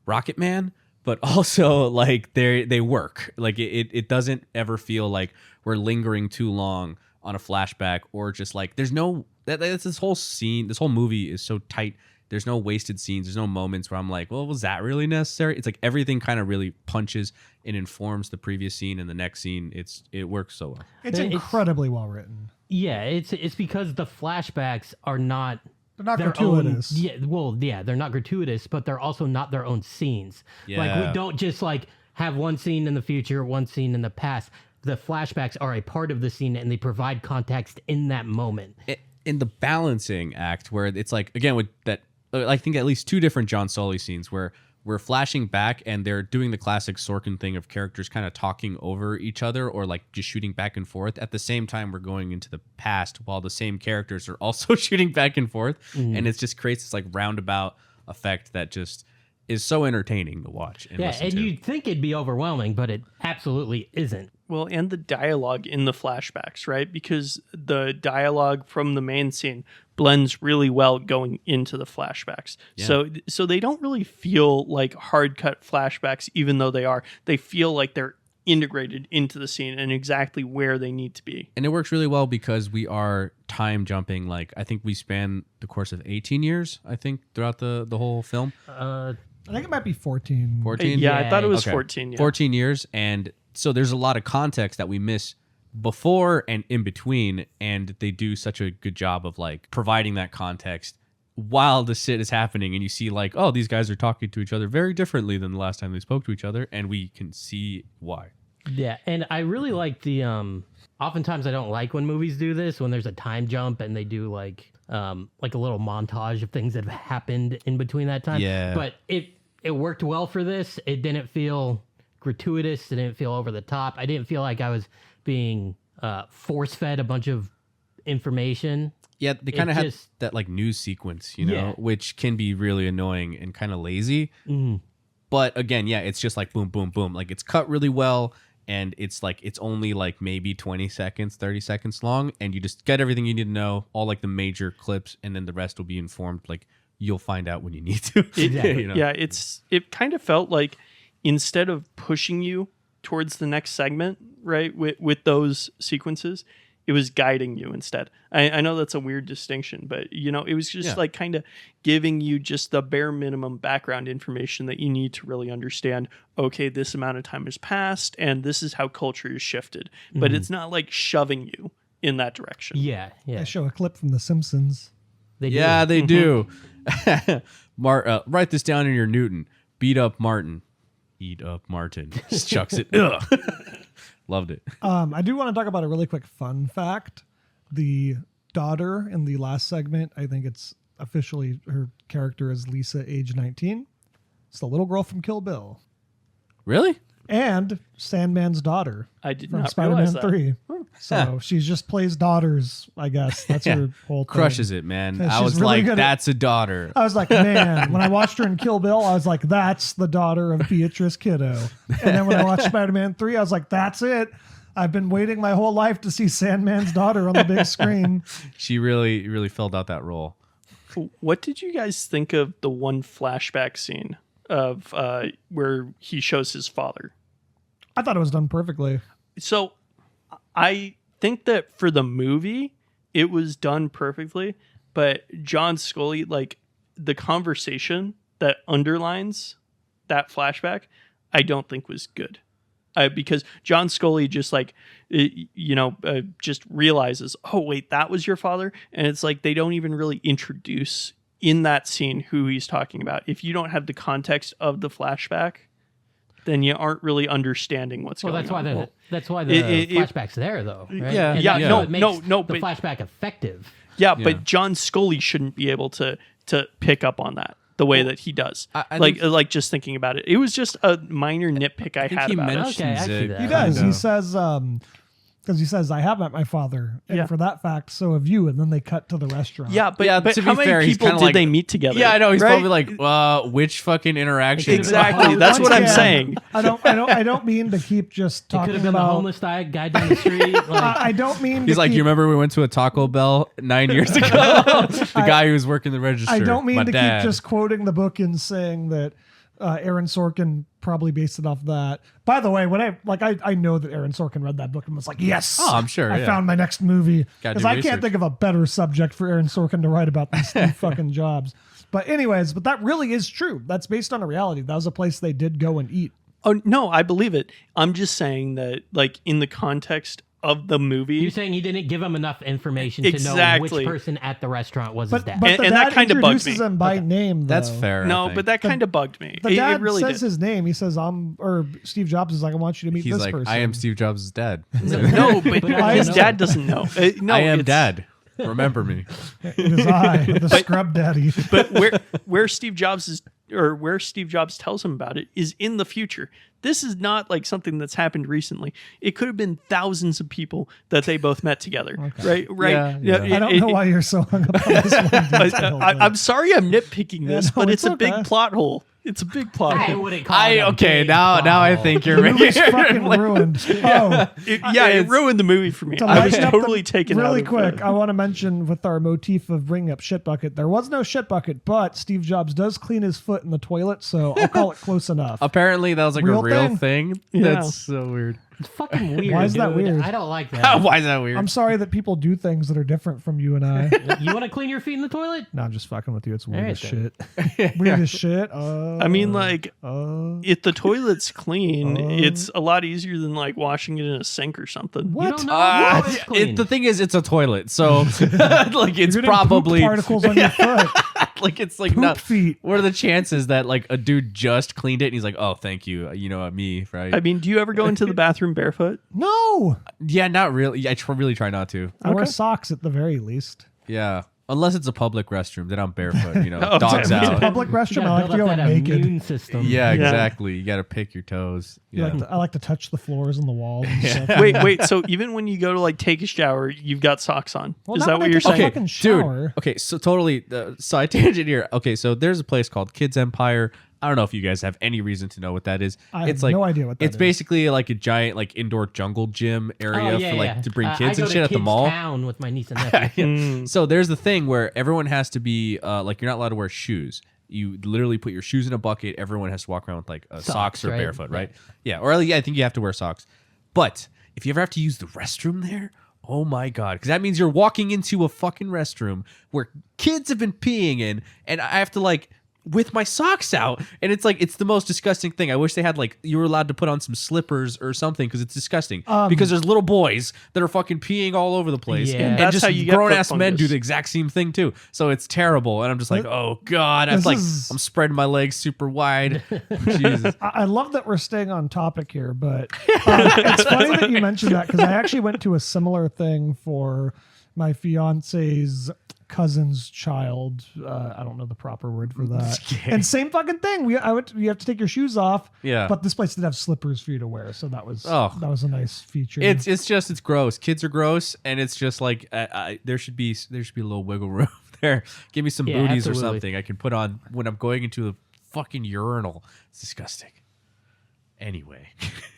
Rocket Man, but also like they work. Like it doesn't ever feel like we're lingering too long on a flashback, or just like there's no that's this whole scene, this whole movie is so tight. There's no wasted scenes. There's no moments where I'm like, well, was that really necessary? It's like everything kind of really punches and informs the previous scene and the next scene. It works so well. It's incredibly well written. Yeah, it's because the flashbacks are not. They're not their gratuitous. They're not gratuitous, but they're also not their own scenes. Like Yeah. we don't just like have one scene in the future, one scene in the past. The flashbacks are a part of the scene, and they provide context in that moment. In the balancing act, where it's like, again, with that, I think at least two different John Sully scenes where we're flashing back and they're doing the classic Sorkin thing of characters kind of talking over each other or like just shooting back and forth. At the same time, we're going into the past while the same characters are also shooting back and forth. Mm-hmm. And it just creates this like roundabout effect that just is so entertaining to watch. And listen to. you'd think it'd be overwhelming, but it absolutely isn't. Well, and the dialogue in the flashbacks, right? Because the dialogue from the main scene blends really well going into the flashbacks. Yeah. So they don't really feel like hard cut flashbacks, even though they are. They feel like they're integrated into the scene and exactly where they need to be. And it works really well because we are time jumping. Like, I think we span the course of 18 years, I think, throughout the whole film. I think it might be 14. 14? Yeah, I thought it was Okay. 14. Yeah. 14 years. And so there's a lot of context that we miss before and in between. And they do such a good job of like providing that context while the shit is happening. And you see like, oh, these guys are talking to each other very differently than the last time they spoke to each other. And we can see why. Yeah, and I really like the oftentimes I don't like when movies do this, when there's a time jump and they do like a little montage of things that have happened in between that time. Yeah. But it worked well for this. It didn't feel gratuitous. It didn't feel over the top. I didn't feel like I was being force fed a bunch of information. Yeah, they kind of had just- that like news sequence, you know, Yeah. which can be really annoying and kind of lazy. But again, yeah, it's just like boom, boom, boom. Like it's cut really well, and it's like it's only like maybe 20 seconds, 30 seconds long, and you just get everything you need to know, all like the major clips, and then the rest will be informed. Like you'll find out when you need to. Exactly. You know? Yeah, it kind of felt like instead of pushing you towards the next segment, right, with those sequences, it was guiding you instead. I know that's a weird distinction, but you know, it was just like kind of giving you just the bare minimum background information that you need to really understand. Okay, this amount of time has passed, and this is how culture has shifted. But it's not like shoving you in that direction. Yeah, yeah. I show a clip from The Simpsons. They do. Yeah, they do. Write this down in your Newton. Beat up Martin. Eat up Martin. Just chucks it. Ugh. Loved it. I do want to talk about a really quick fun fact. The daughter in the last segment, I think it's officially her character is Lisa, age 19. It's the little girl from Kill Bill. Really? And Sandman's daughter I did from not Spider-Man realize that. 3. So she just plays daughters, I guess. That's her whole thing. Crushes it, man. Yeah, I she's was really like, good at- that's a daughter. I was like, man, when I watched her in Kill Bill, I was like, that's the daughter of Beatrice Kiddo. And then when I watched Spider-Man 3, I was like, that's it. I've been waiting my whole life to see Sandman's daughter on the big screen. She really, really filled out that role. What did you guys think of the one flashback scene of where he shows his father? I thought it was done perfectly. So I think that for the movie, it was done perfectly, but John Scully, like the conversation that underlines that flashback, I don't think was good. Because John Scully just like, just realizes, oh, wait, that was your father. And it's like they don't even really introduce in that scene who he's talking about. If you don't have the context of the flashback, then you aren't really understanding what's Well, going on. that's why the flashback's there, though. Right? Yeah, And yeah, that's no, what makes no, the but- flashback effective. Yeah, Yeah. but John Scully shouldn't be able to pick up on that the way that he does. I like just thinking about it, it was just a minor nitpick I think had he about it. mentioned Okay, I see it. that. He does. kinda. He says, because he says, I have met my father. And Yeah. for that fact, so have you. And then they cut to the restaurant. Yeah, but, Yeah, but to how be many fair, he's people kinda did like- they meet together? Yeah, I know. He's right? probably like, which fucking interaction? Exactly. That's what I'm saying. I don't mean to keep just It could talking have been the about. homeless guy down the street. Like, I don't mean. He's to like, keep, you remember we went to a Taco Bell 9 years ago? The guy who was working the register. I don't mean my to dad. keep just quoting the book and saying that Aaron Sorkin probably based it off that. By the way, when I know that Aaron Sorkin read that book and was like, yes, Oh, I'm sure, I yeah. found my next movie. Gotta Because do I research. can't think of a better subject for Aaron Sorkin to write about than Steve fucking Jobs. But anyways, but that really is true. That's based on a reality. That was a place they did go and eat. Oh no, I believe it. I'm just saying that, like in the context of the movie, you're saying he didn't give him enough information to know Exactly. which person at the restaurant was But, his dad. but And- the and dad that kinda bugged introduces me. him by name, though. That's fair. I no, think. but that kind of bugged me. The It dad really says did. his name. He says, or Steve Jobs is like, I want you to meet He's this like, person. I am Steve Jobs' dad. No, but I his know. dad doesn't know. No, I am it's- dad. Remember me. It is I, the scrub daddy. But where Steve Jobs is, or where Steve Jobs tells him about it, is in the future. This is not like something that's happened recently. It could have been thousands of people that they both met together. Right? Yeah, yeah. I don't know why you're so hung up on this one detail. but- I'm sorry I'm nitpicking this, no, but it's it's a big okay. plot hole. It's a big plot I hole. wouldn't call it a Okay, big now I ball. think you're The movie's right. fucking ruined. Oh, It ruined the movie for me. to I was lighten up the- totally taken out really of quick. it. I want to mention with our motif of bringing up shit bucket. There was no shit bucket, but Steve Jobs does clean his foot in the toilet, so I'll call it close enough. Apparently, that was like Real a real thing? thing. Yeah. That's so weird. It's fucking weird. Why is that dude. weird? I don't like that. Why is that weird? I'm sorry that people do things that are different from you and I. You want to clean your feet in the toilet? No, I'm just fucking with you. It's weird All as right, shit. Weird as shit. I mean, like, if the toilet's clean, it's a lot easier than like washing it in a sink or something. You don't know if it's clean. The thing is, it's a toilet, so like it's you're getting probably poop particles on your foot. like it's like Poop not. feet. What are the chances that like a dude just cleaned it and he's like, oh, thank you, me, right? I mean, do you ever go into the bathroom barefoot? No, yeah, not really. I really try not to. I wear socks at the very least. Yeah, Unless it's a public restroom, then I'm barefoot. You know, Oh, dogs damn. It's a out. public You restroom. I gotta like to build go up in that naked. immune system. Yeah, Yeah. exactly. You got to pick your toes. Yeah. I like to touch the floors and the walls. And stuff. Wait. So even when you go to like take a shower, you've got socks on. Well, Is not that when what I you're take a saying? fucking shower. Dude. Okay, so totally side tangent here. Okay, so there's a place called Kids Empire. I don't know if you guys have any reason to know what that is. I it's have like no idea what that it's is. basically like a giant like indoor jungle gym area for like to bring kids I and go shit to at the Kids mall. Town with my niece and nephew. Mm. So there's the thing where everyone has to be like you're not allowed to wear shoes. You literally put your shoes in a bucket. Everyone has to walk around with like socks or right? barefoot, right? Yeah, or I think you have to wear socks. But if you ever have to use the restroom there, oh my god, because that means you're walking into a fucking restroom where kids have been peeing in, and I have to like with my socks out, and it's like it's the most disgusting thing. I wish they had like you were allowed to put on some slippers or something because it's disgusting. Because there's little boys that are fucking peeing all over the place, Yeah. and That's just how you get grown foot ass men fungus. do the exact same thing too. So it's terrible, and I'm just like, oh god, I'm This like is- I'm spreading my legs super wide. Jesus. I love that we're staying on topic here, but it's funny that you mentioned that because I actually went to a similar thing for my fiance's cousin's child. I don't know the proper word for that. And same fucking thing. You have to take your shoes off. Yeah. But this place did have slippers for you to wear, so that was a nice feature. It's gross. Kids are gross, and it's just like there should be a little wiggle room there. Give me some Yeah, booties or absolutely. something I can put on when I'm going into a fucking urinal. It's disgusting. Anyway,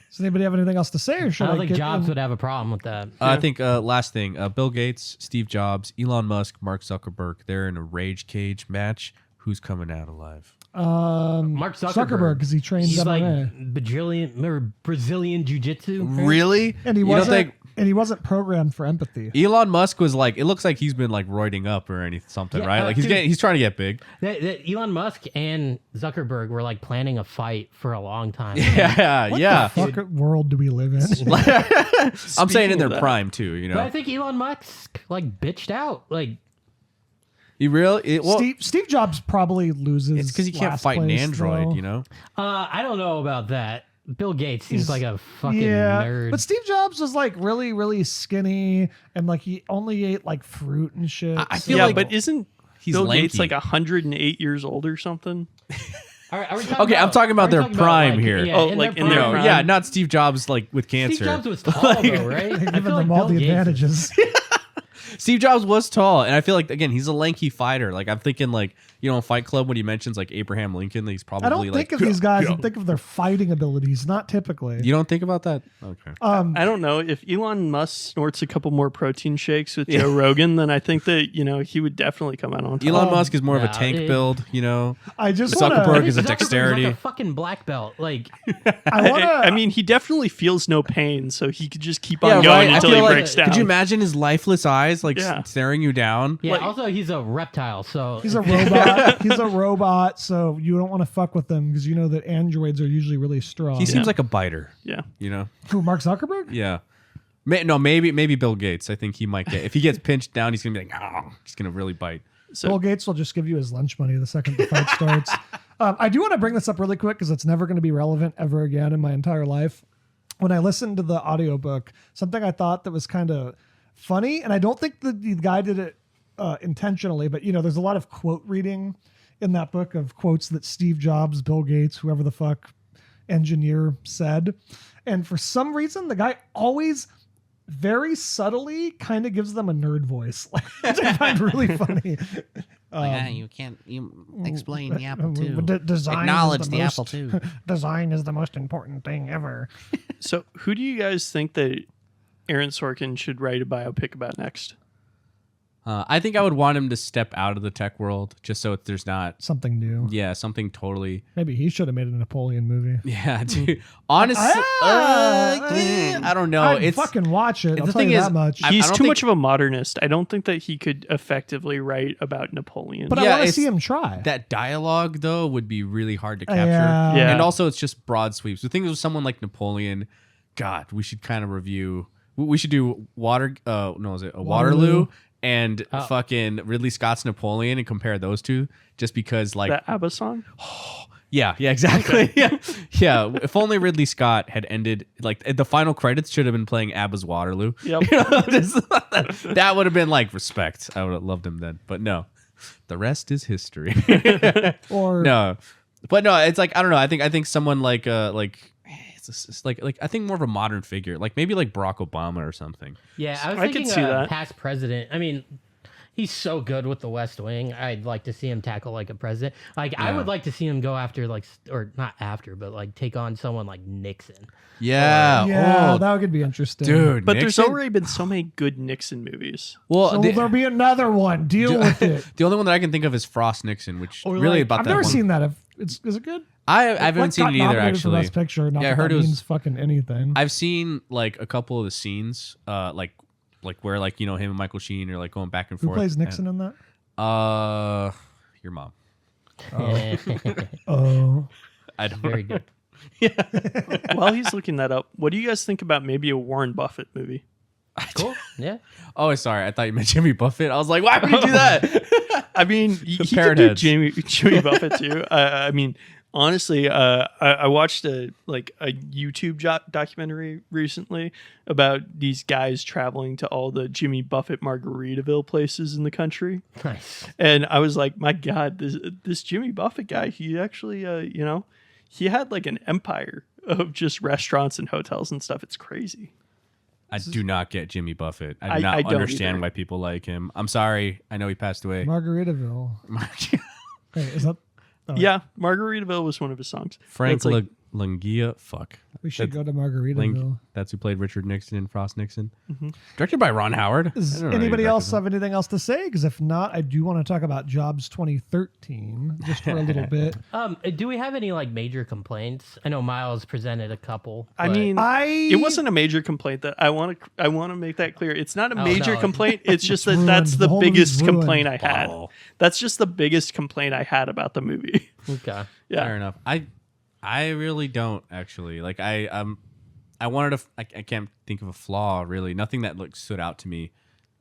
Does anybody have anything else to say, or should I I, don't think get Jobs in- would have a problem with that. I think last thing, Bill Gates, Steve Jobs, Elon Musk, Mark Zuckerberg. They're in a rage cage match. Who's coming out alive? Mark Zuckerberg, because he trains he's like MMA. Brazilian jiu-jitsu. Really? And he You don't wasn't. think And he wasn't programmed for empathy. Elon Musk was like? It looks like he's been like roiding up or something, Yeah, right? Like dude. he's trying to get big. Elon Musk and Zuckerberg were like planning a fight for a long time. Yeah, What yeah. the fuck world do we live in? I'm saying in Speaking their of that- prime too. You But I know, think Elon Musk like bitched out. Like you really well. Steve Jobs probably loses. It's because you can't last fight an place, android. though. You know. I don't know about that. Bill Gates seems He's- like a fucking Yeah, nerd. but Steve Jobs was like really, really skinny, and like he only ate like fruit and shit. I so- feel Yeah, like but isn't he's Bill lanky. Gates like 108 years old or something? Are we talking Okay, I'm talking about are we their talking prime like, here. Yeah, Oh, in like their in their prime. prime. Yeah, not Steve Jobs like with cancer. Steve Jobs was tall though, right? I giving feel like them all Bill the Gates- advantages. Steve Jobs was tall, and I feel like again he's a lanky fighter. Like I'm thinking like Fight Club when he mentions like Abraham Lincoln, he's probably I don't like think of these guys and think of their fighting abilities. Not typically. You don't think about that? Okay. I don't know. If Elon Musk snorts a couple more protein shakes with Joe Rogan, then I think that, he would definitely come out on top. Elon Musk is more of a no, tank it- build, I just Zuckerberg want is a Zuckerberg's dexterity. like a fucking black belt. Like I want I to. mean, he definitely feels no pain, so he could just keep Yeah, on going right. I until feel he like, breaks down. could you imagine his lifeless eyes like Yeah. staring you down? yeah. Like- Also, he's a reptile, so He's a robot. He's a robot, so you don't want to fuck with him because you know that androids are usually really strong. He seems like a biter. Yeah. Who, Mark Zuckerberg? Yeah. Maybe Bill Gates. I think he might get if he gets pinched down, he's gonna be like, oh, he's gonna really bite. So Bill Gates will just give you his lunch money the second the fight starts. I do want to bring this up really quick because it's never going to be relevant ever again in my entire life. When I listened to the audiobook, something I thought that was kind of funny, and I don't think the guy did it intentionally, but there's a lot of quote reading in that book of quotes that Steve Jobs, Bill Gates, whoever the fuck engineer said. And for some reason, the guy always very subtly kind of gives them a nerd voice, which I find really funny. You can't explain the Apple II. Design Acknowledge is the Apple most- II. Design is the most important thing ever. So who do you guys think that Aaron Sorkin should write a biopic about next? I think I would want him to step out of the tech world just so there's not Something new. something totally Maybe he should have made a Napoleon movie. dude. Honestly, I don't know. I'd It's fucking watch it. I'll the tell thing you is, that much. I He's don't too think- much of a modernist. I don't think that he could effectively write about Napoleon. but yeah, I want to it's- see him try. that dialogue though would be really hard to capture. Yeah. And also it's just broad sweeps. The thing is with someone like Napoleon, God, we should kind of review. We should do Waterloo and fucking Ridley Scott's Napoleon and compare those two, just because like that ABBA song? Yeah, exactly. Yeah. If only Ridley Scott had ended like the final credits should have been playing ABBA's Waterloo. Yep. That would have been like respect. I would have loved him then, but no. The rest is history. Or No, but no, it's like I don't know. I think someone like it's like I think more of a modern figure, like maybe like Barack Obama or something. Yeah, I was I could thinking see that. past president. I mean, he's so good with the West Wing. I'd like to see him tackle like a president. Like I would like to see him go after like or not after, but like take on someone like Nixon. Yeah, oh, that could be interesting. dude. But there's Nixon? already been so many good Nixon movies. well, So the, there'll be another one. Deal with it. the only one that I can think of is Frost Nixon, which Or, really like, about I've that never one. seen that. Is it good? I haven't seen it either. Actually, Best Picture. Not Yeah, I that heard that it was- means fucking anything. I've seen like a couple of the scenes, like where like him and Michael Sheen are like going back and Who forth. plays Nixon in that? Your mom. Oh, I don't Very know. good. While he's looking that up, what do you guys think about maybe a Warren Buffett movie? Cool. Yeah. Oh, sorry. I thought you meant Jimmy Buffett. I was like, why would you do that? I mean, he could Parrot do heads. Jimmy Buffett too. I mean, honestly, I watched a YouTube documentary recently about these guys traveling to all the Jimmy Buffett Margaritaville places in the country, Nice. and I was like, my God, this Jimmy Buffett guy, he actually, he had like an empire of just restaurants and hotels and stuff. It's crazy. I do not get Jimmy Buffett. I do I not don't understand either. why people like him. I'm sorry. I know he passed away. Margaritaville. Wait, is that? Oh, Yeah, Margaritaville was one of his songs. Frank It's like- Langia. Fuck. we should That's go to Margaritaville. That's who played Richard Nixon in Frost Nixon. Directed by Ron Howard. Does I don't know anybody who else directed have anything else to say? Because if not, I do want to talk about Jobs 2013 just for a little bit. Do we have any like major complaints? I know Miles presented a couple. I but- mean, it wasn't a major complaint. That I want to make that clear. It's not a Oh, major no. complaint. It's just that ruined. that's The the whole biggest movie's ruined. complaint I had. Oh. That's just the biggest complaint I had about the movie. okay. Yeah. Fair enough. I really don't actually like. I wanted to. I can't think of a flaw really. Nothing that like stood out to me.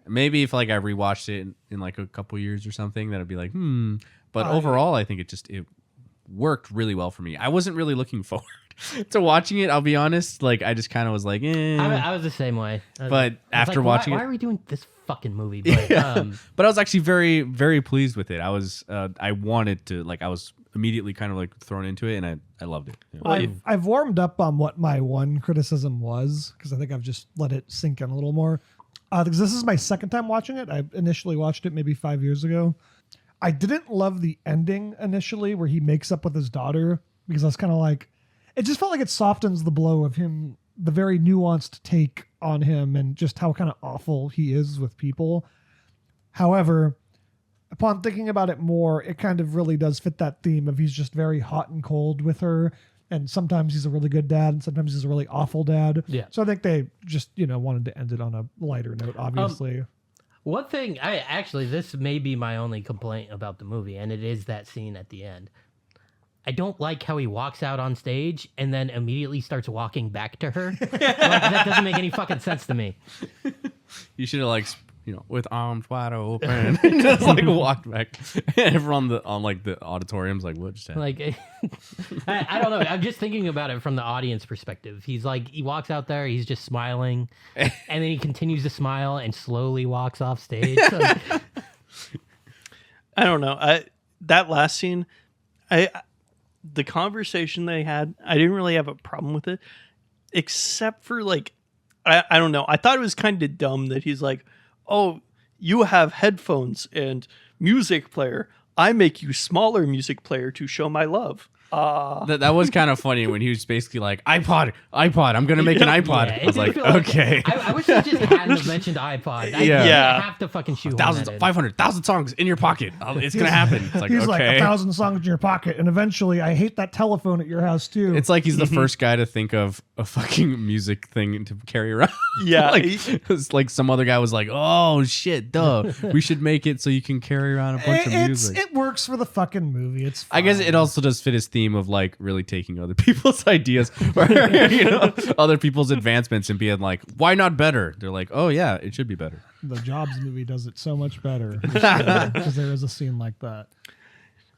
Maybe if like I rewatched it in like a couple years or something, that'd be like But overall, I think it worked really well for me. I wasn't really looking forward to watching it. I'll be honest. Like I just kind of was like, I was the same way. But after like, watching why it- are we doing this fucking movie? But, But I was actually very, very pleased with it. I was, I wanted to, like, I was immediately kind of like thrown into it, and I loved it. You know? I've warmed up on what my one criticism was because I think I've just let it sink in a little more. Because this is my second time watching it. I initially watched it maybe 5 years ago. I didn't love the ending initially where he makes up with his daughter because I was kind of like, it just felt like it softens the blow of him, the very nuanced take on him and just how kind of awful he is with people. However, upon thinking about it more, it kind of really does fit that theme of he's just very hot and cold with her. And sometimes he's a really good dad and sometimes he's a really awful dad. Yeah. So I think they just, wanted to end it on a lighter note, obviously. one thing, this may be my only complaint about the movie, and it is that scene at the end. I don't like how he walks out on stage and then immediately starts walking back to her. Like, that doesn't make any fucking sense to me. You should have like, with arms wide open, just like walked back. Everyone on the auditorium's like, what just happened? Like, I don't know. I'm just thinking about it from the audience perspective. He's like, he walks out there, he's just smiling, and then he continues to smile and slowly walks off stage. Like, I don't know. That last scene, the conversation they had, I didn't really have a problem with it, except for like, I don't know. I thought it was kind of dumb that he's like, oh, you have headphones and music player. I make you smaller music player to show my love. That was kind of funny when he was basically like, iPod, I'm going to make an iPod. yeah, I was it like, didn't feel okay. I wish he just hadn't have mentioned iPod. I Yeah. have to fucking shoot Thousands, 500,000 songs in your pocket. It's going to happen. It's like, He's okay. like 1,000 songs in your pocket. And eventually, I hate that telephone at your house, too. It's like he's the first guy to think of a fucking music thing to carry around. Yeah. like, it's like some other guy was like, oh shit, duh. We should make it so you can carry around a bunch of music. It works for the fucking movie. It's fine. I guess it also does fit his theme of like really taking other people's ideas or other people's advancements and being like, why not better? They're like, oh yeah, it should be better. The Jobs movie does it so much better. Because there is a scene like that.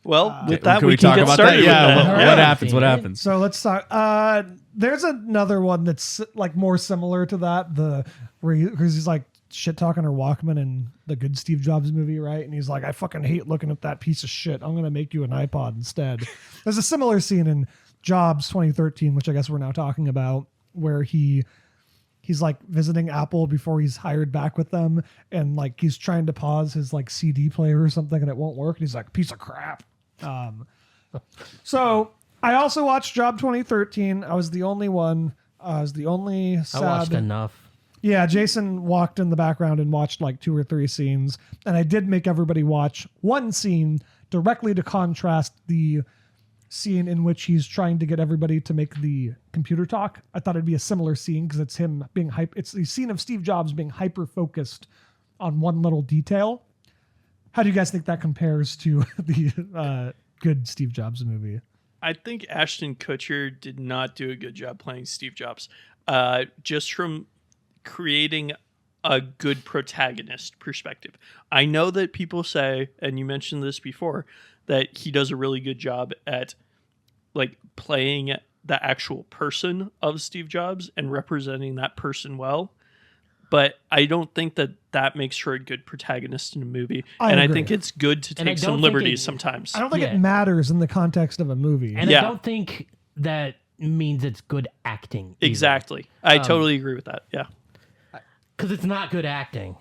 Well, with that, Can we can talk get about started that? Yeah. with What, that. All what right. happens? What Yeah. happens? So let's talk. There's another one that's like more similar to that. Because he's like shit talking her Walkman in the good Steve Jobs movie, right? And he's like, I fucking hate looking at that piece of shit. I'm gonna make you an iPod instead. There's a similar scene in Jobs 2013, which I guess we're now talking about, where he's like visiting Apple before he's hired back with them, and like he's trying to pause his like CD player or something, and it won't work. And he's like, piece of crap. So I also watched Job 2013. I was the only one. I was the only sad. I watched enough. Yeah, Jason walked in the background and watched like 2 or 3 scenes, and I did make everybody watch one scene directly to contrast the scene in which he's trying to get everybody to make the computer talk. I thought it'd be a similar scene because it's him being It's the scene of Steve Jobs being hyper focused on one little detail. How do you guys think that compares to the good Steve Jobs movie? I think Ashton Kutcher did not do a good job playing Steve Jobs. Just from creating a good protagonist perspective. I know that people say, and you mentioned this before, that he does a really good job at like playing the actual person of Steve Jobs and representing that person well. But I don't think that makes for a good protagonist in a movie. I and agree. I think it's good to And I take don't some think liberties it- sometimes. I don't think Yeah. it matters in the context of a movie. And Yeah. I don't think that means it's good acting. Exactly. I totally agree with that. Yeah. Because it's not good acting.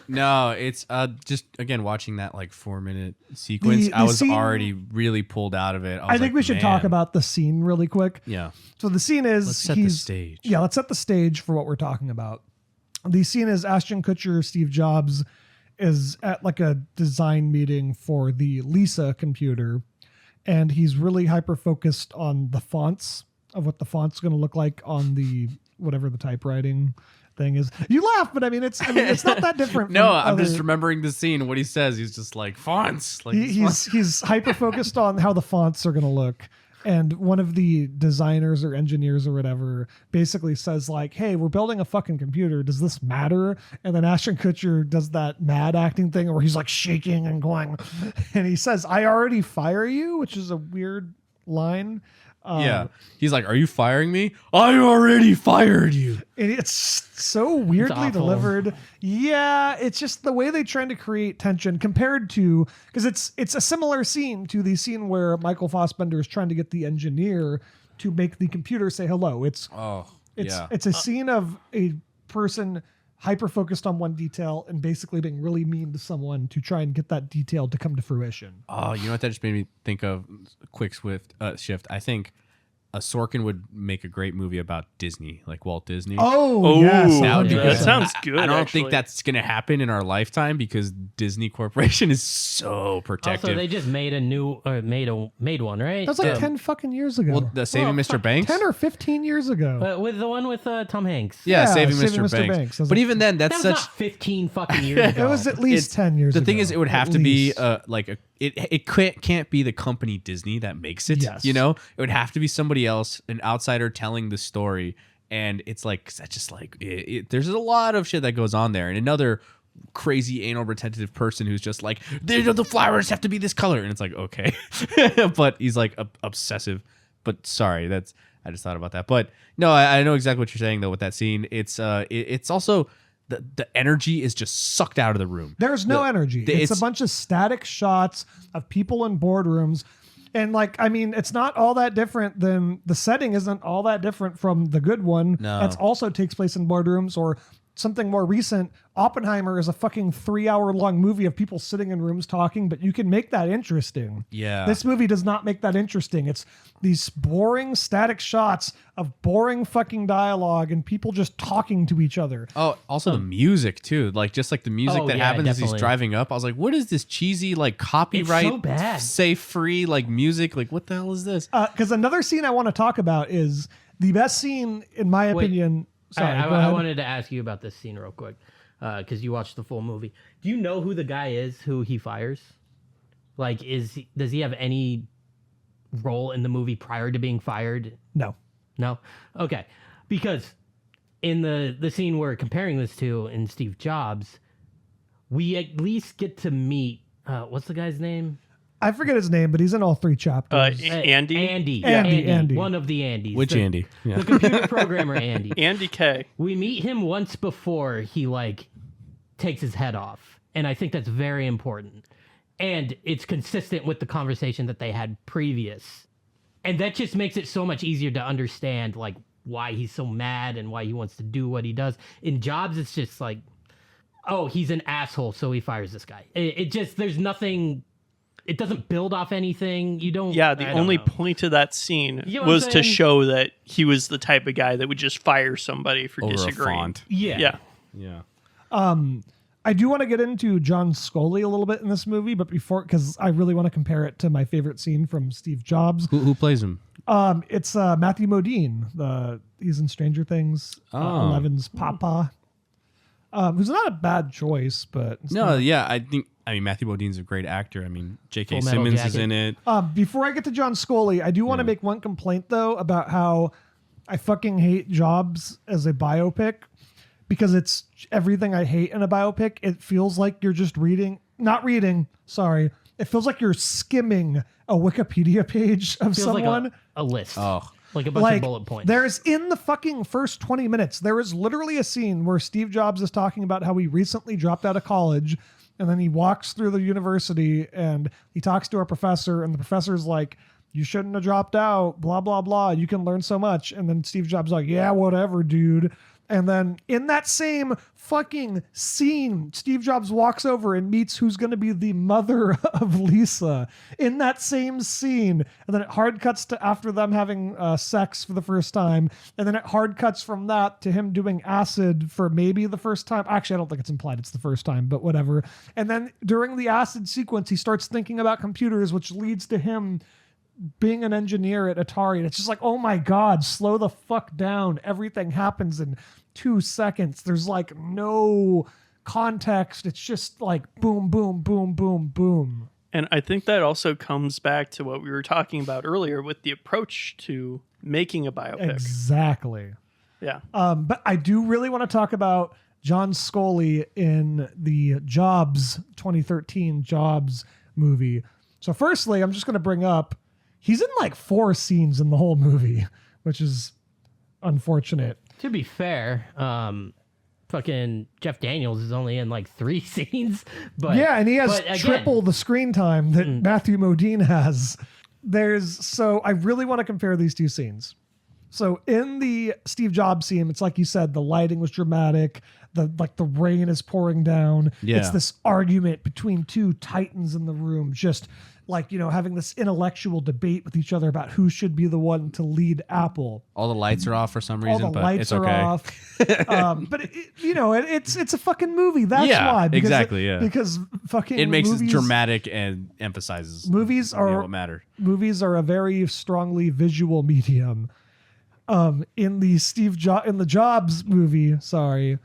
No, it's just again watching that like 4-minute sequence. The I was scene- already really pulled out of it. I think we should talk about the scene really quick. Yeah. So the scene is Let's set the stage. Yeah, let's set the stage for what we're talking about. The scene is Ashton Kutcher, Steve Jobs is at like a design meeting for the Lisa computer, and he's really hyper focused on the fonts of what the font's going to look like on the whatever the typewriting thing is. You laugh, but I mean it's not that different. No, from I'm just other- remembering the scene. What he says, he's just like fonts. Like he's hyper focused on how the fonts are going to look, and one of the designers or engineers or whatever basically says like, hey, we're building a fucking computer, does this matter? And then Ashton Kutcher does that mad acting thing where he's like shaking and going, and he says, I already fire you, which is a weird line. yeah. He's like, "Are you firing me? I already fired you." And it's so weirdly awful. delivered. Yeah, it's just the way they trying to create tension compared to, because it's a similar scene to the scene where Michael Fassbender is trying to get the engineer to make the computer say hello. It's Yeah. a scene of a person hyper focused on one detail and basically being really mean to someone to try and get that detail to come to fruition. Oh, you know what that just made me think of? Quick shift. I think a Sorkin would make a great movie about Disney, like Walt Disney. Oh, yes. That would be Yeah. good. That sounds good. I don't actually. think that's going to happen in our lifetime because Disney Corporation is so protective. Also, they just made a new, or made one, right? That was like 10 fucking years ago. well, the Saving Mr. Banks. 10 or 15 years ago. With the one with Tom Hanks. Yeah, Yeah, Saving Saving Mr. Mr. Banks. Banks. I was But like- even then, That that's was such. not 15 fucking years ago. It was at least 10 years The ago. thing is, it would have At to be least. it can't be the company Disney that makes it. Yes. You know, it would have to be somebody else, an outsider telling the story, and it's like 'cause that's just like there's a lot of shit that goes on there, and another crazy anal retentive person who's just like the flowers have to be this color, and it's like okay, but he's like obsessive. But sorry, I just thought about that. But no, I know exactly what you're saying though with that scene. It's also. The energy is just sucked out of the room. There's no energy. It's a it's- bunch of static shots of people in boardrooms. And like, I mean, it's not all that different than the setting isn't all that different from the good one. No. That also takes place in boardrooms, or something more recent. Oppenheimer is a fucking 3-hour-long movie of people sitting in rooms talking, but you can make that interesting. Yeah. This movie does not make that interesting. It's these boring static shots of boring fucking dialogue and people just talking to each other. Oh, also the music too. Like just like the music Oh, that yeah, happens as he's definitely. driving up. I was like, what is this cheesy like copyright so bad. safe free like music? Like what the hell is this? Because another scene I want to talk about is the best scene, in my Wait. opinion. Sorry, I go ahead. wanted to ask you about this scene real quick because you watched the full movie. Do you know who the guy is who he fires? Like, does he have any role in the movie prior to being fired? No. No? Okay. Because in the scene we're comparing this to in Steve Jobs, we at least get to meet, what's the guy's name? I forget his name, but he's in all 3 chapters. Andy? Andy. One of the Andys. Which Andy? Yeah. The computer programmer Andy. Andy K. We meet him once before he takes his head off. And I think that's very important. And it's consistent with the conversation that they had previous. And that just makes it so much easier to understand why he's so mad and why he wants to do what he does. In Jobs, it's just oh, he's an asshole, so he fires this guy. It just, there's nothing, it doesn't build off anything. You don't. Yeah, the only point of that scene was to show that he was the type of guy that would just fire somebody for Over disagreeing. a font. Yeah. I do want to get into John Scully a little bit in this movie, but because I really want to compare it to my favorite scene from Steve Jobs. Who plays him? It's Matthew Modine. He's in Stranger Things. Eleven's Papa. Who's not a bad choice, but I mean Matthew Modine's a great actor. I mean J.K. Full Metal Simmons Jacket. is in it. Before I get to John Scully, I do want to make one complaint though about how I fucking hate Jobs as a biopic. Because it's everything I hate in a biopic. It feels like you're just sorry. It feels like you're skimming a Wikipedia page of Feels someone. like a list. Oh. Like a bunch of bullet points. There's in the fucking first 20 minutes, there is literally a scene where Steve Jobs is talking about how he recently dropped out of college. And then he walks through the university and he talks to a professor. And the professor's like, you shouldn't have dropped out, blah, blah, blah. You can learn so much. And then Steve Jobs is like, yeah, whatever, dude. And then in that same fucking scene, Steve Jobs walks over and meets who's going to be the mother of Lisa in that same scene. And then it hard cuts to after them having sex for the first time. And then it hard cuts from that to him doing acid for maybe the first time. Actually, I don't think it's implied it's the first time, but whatever. And then during the acid sequence, he starts thinking about computers, which leads to him being an engineer at Atari. And it's just like, oh my God, slow the fuck down. Everything happens in 2 seconds. There's no context. It's just boom, boom, boom, boom, boom. And I think that also comes back to what we were talking about earlier with the approach to making a biopic. Exactly. Yeah. But I do really want to talk about John Scully in the Jobs 2013 Jobs movie. So firstly, I'm just going to bring up he's in 4 scenes in the whole movie, which is unfortunate. To be fair, fucking Jeff Daniels is only in 3 scenes. But yeah, and he has again, triple the screen time that Matthew Modine has. So I really want to compare these 2 scenes. So in the Steve Jobs scene, it's like you said, the lighting was dramatic. The rain is pouring down. Yeah. It's this argument between 2 titans in the room, just having this intellectual debate with each other about who should be the one to lead Apple. All the lights are off for some reason, All the but lights it's are okay. off. But it's a fucking movie. That's why. Because fucking It makes movies, it dramatic and emphasizes movies are what matter. Movies are a very strongly visual medium. In the Jobs movie, sorry.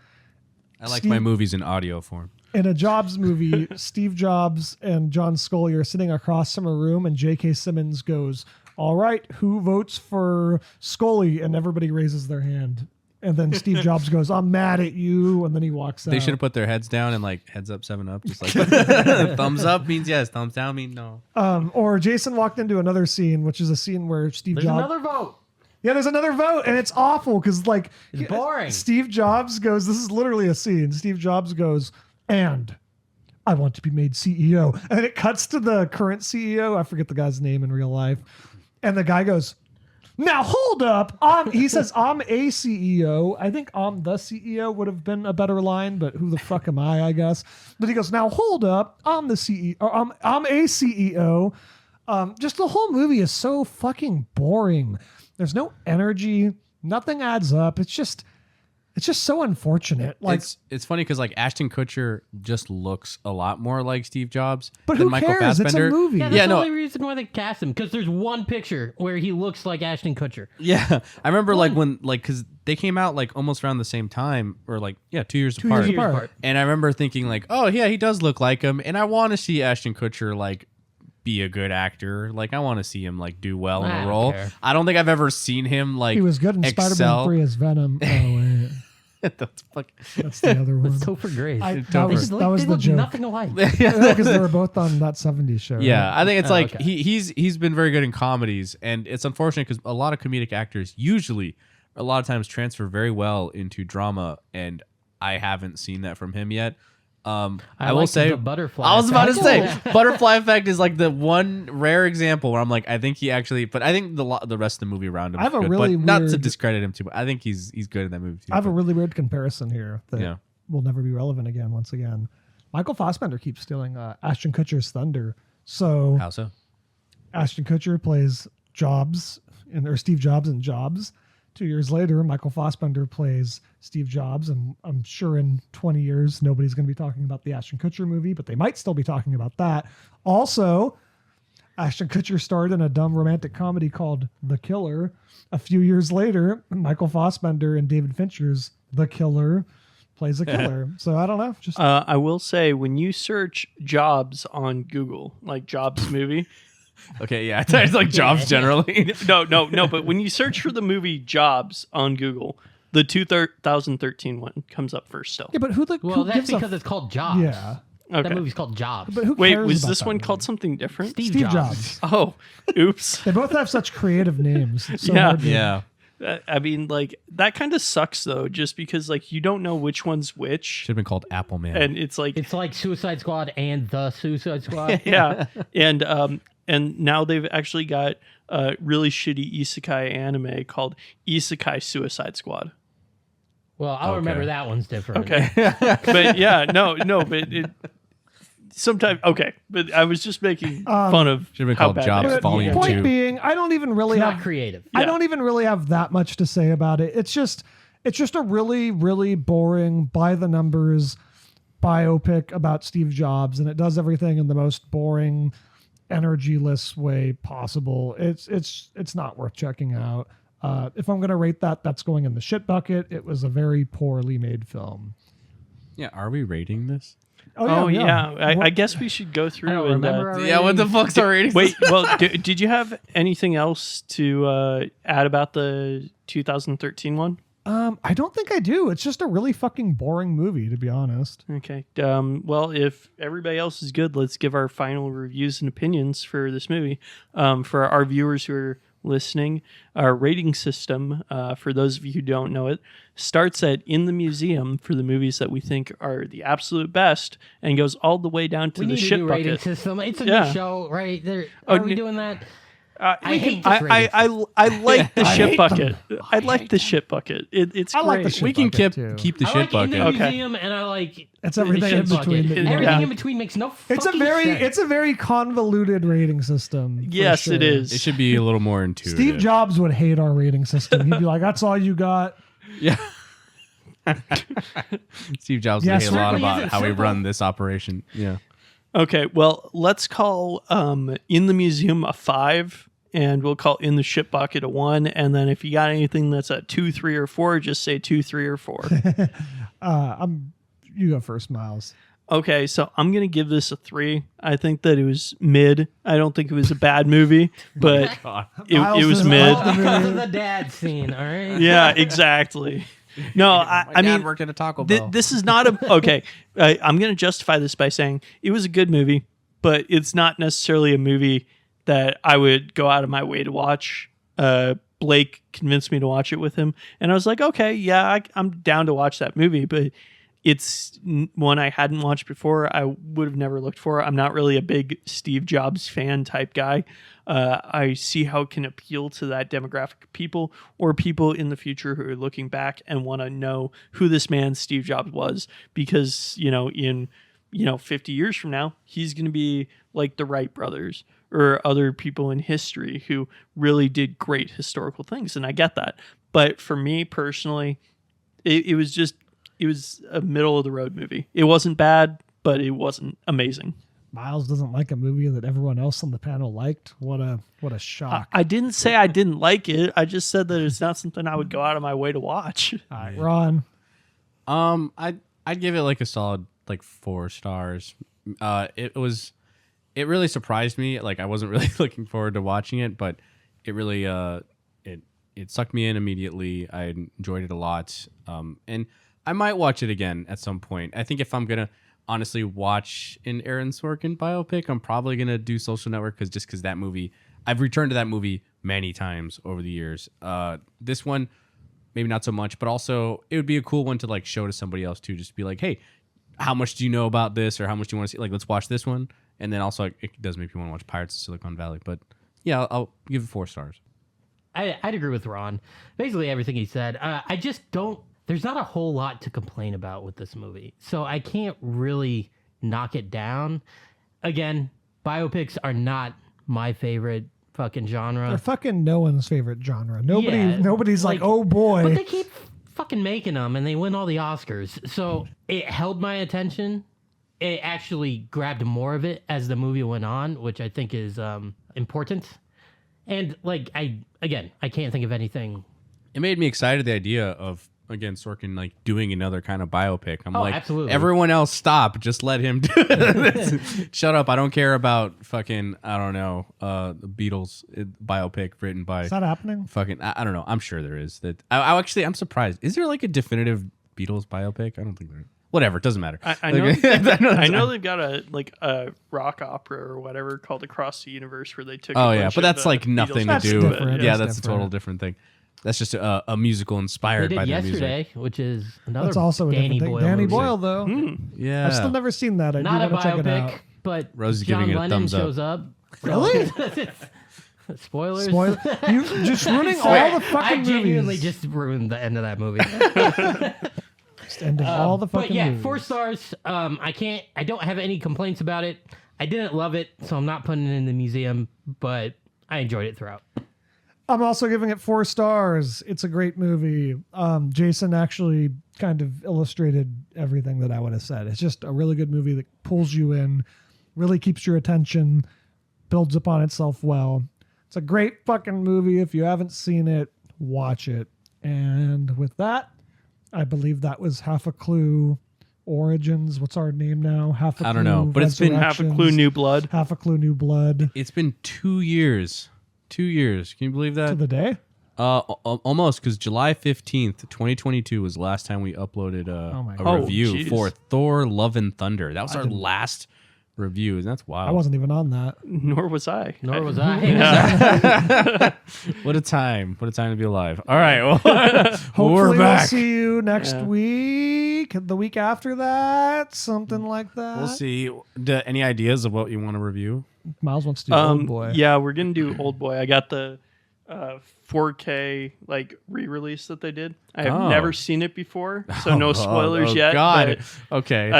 I like my movies in audio form. In a Jobs movie, Steve Jobs and John Scully are sitting across from a room, and J.K. Simmons goes, all right, who votes for Scully? And everybody raises their hand. And then Steve Jobs goes, I'm mad at you. And then he walks out. They should have put their heads down and heads up, 7-Up. Just thumbs up means yes, thumbs down means no. Or Jason walked into another scene, which is a scene where Steve There's Jobs... another vote. Yeah, there's another vote, and it's awful because it's boring. Steve Jobs goes, this is literally a scene. Steve Jobs goes, and I want to be made CEO. And then it cuts to the current CEO. I forget the guy's name in real life. And the guy goes, now hold up. He says, I'm a CEO. I think I'm the CEO would have been a better line, but who the fuck am I guess. But he goes, now hold up. I'm the CEO. Or I'm a CEO. Just the whole movie is so fucking boring. There's no energy. Nothing adds up. It's just so unfortunate. It's funny because Ashton Kutcher just looks a lot more like Steve Jobs but than who Michael cares? Fassbender. It's a movie. Yeah, that's the only reason why they cast him, because there's one picture where he looks like Ashton Kutcher. Yeah, I remember because they came out almost around the same time, or 2 years apart. 2 years apart. And I remember thinking oh yeah, he does look like him, and I want to see Ashton Kutcher be a good actor. I want to see him do well in I a don't role. care. I don't think I've ever seen him He was good in excel. Spider-Man 3 as Venom. Oh, wait. That's fucking. That's the other one. It's Topher Grace. That was they the look joke. nothing alike. Because they were both on that 70s show. Yeah, right? I think it's like okay. he's been very good in comedies, and it's unfortunate because a lot of comedic actors usually a lot of times transfer very well into drama, and I haven't seen that from him yet. I will like say the butterfly. I was about to effect. say butterfly effect is like the one rare example where I'm like I think he actually, but I think the rest of the movie around him. I have is a good, really but not to weird- discredit him too, but I think he's good in that movie too. I have a but- really weird comparison here that Yeah. will never be relevant again. Once again, Michael Fassbender keeps stealing Ashton Kutcher's thunder. So How so? Ashton Kutcher plays Steve Jobs in Jobs. 2 years later, Michael Fassbender plays Steve Jobs, and I'm sure in 20 years nobody's going to be talking about the Ashton Kutcher movie, but they might still be talking about that. Also, Ashton Kutcher starred in a dumb romantic comedy called The Killer. A few years later, Michael Fassbender in David Fincher's The Killer plays a killer. So I don't know. Just I will say, when you search Jobs on Google, like Jobs movie, Okay, yeah, it's like jobs generally. no, but when you search for the movie Jobs on Google, the 2013 one comes up first still. yeah, but who Well, that's gives because a it's called Jobs. yeah? Okay. That movie's called Jobs. But who Wait, cares was about this that one movie? called something different? Steve Steve Jobs. Jobs? Oh, oops. They both have such creative names. It's so Yeah. hard to- Yeah. I mean, like, that kind of sucks though, just because like you don't know which one's which, Should have been called Apple Man. and it's like It's like Suicide Squad and the Suicide Squad. yeah, and now they've actually got a really shitty isekai anime called Isekai Suicide Squad. Well, I'll Okay. remember that one's different. Okay, but yeah, no, but it sometimes okay, but I was just making fun of Should've been how called bad Jobs they are. But Volume point 2. being, I don't even really It's have not creative. I Yeah. don't even really have that much to say about it. It's just a really, really boring, by the numbers biopic about Steve Jobs, and it does everything in the most boring, energyless way possible. It's not worth checking out. If I'm gonna rate that, that's going in the shit bucket. It was a very poorly made film. Yeah, are we rating this? Oh yeah, I What- guess we should go through. I don't and, remember already. Yeah, what the fuck's our rating? Wait, well, did you have anything else to add about the 2013 one? I don't think I do. It's just a really fucking boring movie, to be honest. Okay. Well, if everybody else is good, let's give our final reviews and opinions for this movie. For our viewers who are listening, our rating system, for those of you who don't know it, starts at In the Museum for the movies that we think are the absolute best and goes all the way down to We the need a shit new rating bucket. system. It's a Yeah. new show, right? Oh, Are we doing that? I hate this rating I like the shit hate bucket. I like the shit bucket. It's I great. like the shit We can bucket, too. keep the I shit like In the bucket. Okay. Museum, and I like It's the everything shit in between bucket. that- Everything yeah. in between makes no It's a fucking very sense. convoluted rating system. for Yes, it sure. is. It should be a little more intuitive. Steve Jobs would hate our rating system. He'd be like, "That's all you got." Yeah. Steve Jobs Yeah, would hate a lot certainly about isn't how we simple. run this operation. Yeah. Okay, well, let's call In the Museum a 5, and we'll call In the Shit Bucket a 1. And then if you got anything that's a 2, 3, or 4, just say 2, 3, or 4. You go first, Miles. Okay, so I'm going to give this a 3. I think that it was mid. I don't think it was a bad movie, but it Miles was doesn't mid. like the Because movie. of the dad scene, all right? Yeah, exactly. No, I mean, worked at a Taco Bell. this is not a okay. I'm going to justify this by saying it was a good movie, but it's not necessarily a movie that I would go out of my way to watch. Blake convinced me to watch it with him, and I was like, okay, yeah, I'm down to watch that movie, but it's one I hadn't watched before. I would have never looked for. I'm not really a big Steve Jobs fan type guy. I see how it can appeal to that demographic of people or people in the future who are looking back and want to know who this man Steve Jobs was, because in 50 years from now he's going to be like the Wright brothers or other people in history who really did great historical things, and I get that. But for me personally, it was a middle of the road movie. It wasn't bad, but it wasn't amazing. Miles doesn't like a movie that everyone else on the panel liked. What a shock! I didn't say I didn't like it. I just said that it's not something I would go out of my way to watch. All right, Ron. I'd give it like a solid like 4 stars. It really surprised me. Like I wasn't really looking forward to watching it, but it really it it sucked me in immediately. I enjoyed it a lot, and I might watch it again at some point. I think if I'm gonna honestly watch an Aaron Sorkin biopic, I'm probably gonna do Social Network because that movie, I've returned to that movie many times over the years. This one, maybe not so much, but also it would be a cool one to like show to somebody else too. Just be like, hey, how much do you know about this, or how much do you want to see? Like, let's watch this one. And then also, it does make me want to watch Pirates of Silicon Valley. But yeah, I'll give it 4 stars. I'd agree with Ron. Basically everything he said. I just don't. There's not a whole lot to complain about with this movie, so I can't really knock it down. Again, biopics are not my favorite fucking genre. They're fucking no one's favorite genre. Yeah, Nobody's like, oh but boy. they keep fucking making them, and they win all the Oscars. So it held my attention. It actually grabbed more of it as the movie went on, which I think is important. And like I can't think of anything. It made me excited, the idea of, again, Sorkin like doing another kind of biopic. I'm like, absolutely. Everyone else stop, just let him do it. Shut up, I don't care about fucking, I don't know, the Beatles biopic written by Is that happening? fucking, I don't know, I'm sure there is. That I'm surprised. Is there like a definitive Beatles biopic? I don't think there is. Whatever, it doesn't matter. I know. I know they've got a rock opera or whatever called Across the Universe, where they took. Oh yeah, but that's like nothing to That's do. different. Yeah, That's that's a total different thing. That's just a musical inspired They by did their yesterday, music. which is another That's also a Danny different Boyle thing. Danny movie. Boyle, though. Yeah, I've still never seen that. I Not do a want to check it out. biopic, but Rose is John giving it a Lennon thumbs up. shows up. Really? Spoilers. Spoiler. You just ruining Sorry, all the fucking I genuinely movies. just ruined the end of that movie. Just ending all the fucking But yeah, movies. 4 stars. I don't have any complaints about it. I didn't love it, so I'm not putting it in the museum, but I enjoyed it throughout. I'm also giving it 4 stars. It's a great movie. Jason actually kind of illustrated everything that I would have said. It's just a really good movie that pulls you in, really keeps your attention, builds upon itself well. It's a great fucking movie. If you haven't seen it, watch it. And with that, I believe that was Half a Clue Origins. What's our name now? Half a Clue. I don't know, but it's been Half a Clue Resurrections, New Blood. Half a Clue New Blood. It's been 2 years. 2 years. Can you believe To that? the day? Almost, because July 15th, 2022 was the last time we uploaded my a God. review jeez. for Thor: Love and Thunder. That was our last review, and that's wild. I wasn't even on that. Nor was I. Nor was I. What a time! What a time to be alive. All right, well, Hopefully we're we'll back. see you next Yeah. week, the week after that, something like that. We'll see. Any ideas of what you want to review? Miles wants to do Old Boy. Yeah, we're gonna do Old Boy. I got the 4K like re-release that they did. I have Oh. never seen it before, so no spoilers oh, yet. God. Okay.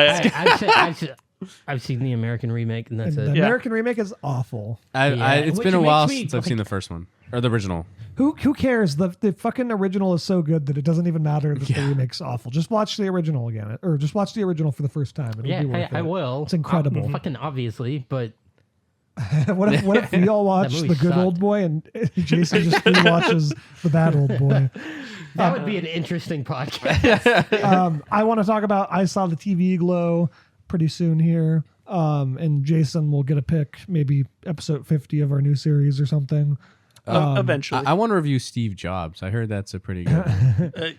I've seen the American remake, and that's And the it. Yeah. American remake is awful. It's Which been a makes while me since I've seen the first one or the original. Who cares? The fucking original is so good that it doesn't even matter that the remake's awful. Just watch the original again, or just watch the original for the first time. It'll Yeah, be worth I it. will. It's incredible. Fucking obviously, but what if we all watch movie the good sucked. Old Boy and Jason just rewatches the bad Old Boy? that would be an interesting podcast. I want to talk about I Saw the TV Glow pretty soon here. And Jason will get a pick, maybe episode 50 of our new series or something. Eventually. I want to review Steve Jobs. I heard that's a pretty good.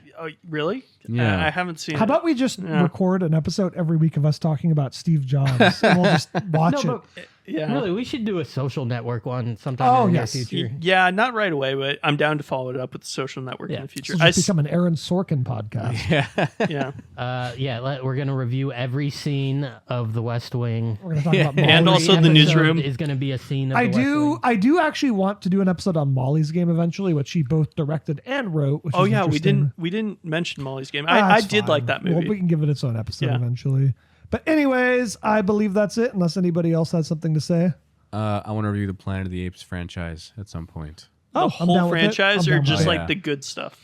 Really? Yeah. I haven't seen How it. about we just record an episode every week of us talking about Steve Jobs and we'll just watch No, it? but Yeah. really, we should do a Social Network one sometime Oh, in the yes. near future. Yeah, not right away, but I'm down to follow it up with the Social Network in Yeah. the future. This will just become an Aaron Sorkin podcast. Yeah. We're gonna review every scene of The West Wing. We're going to talk about And Molly. also the Episode newsroom. is gonna be a scene. Of I the West Wing. do actually want to do an episode on Molly's Game eventually, which she both directed and wrote. Which Oh is yeah, interesting. we didn't mention Molly's Game. Ah, I it's did fine. like that movie. Well, we can give it its own episode Yeah. eventually. But anyways, I believe that's it. Unless anybody else has something to say. I want to review the Planet of the Apes franchise at some point. The Oh, I'm whole down with it. franchise I'm or down just with it. like Yeah. the good stuff?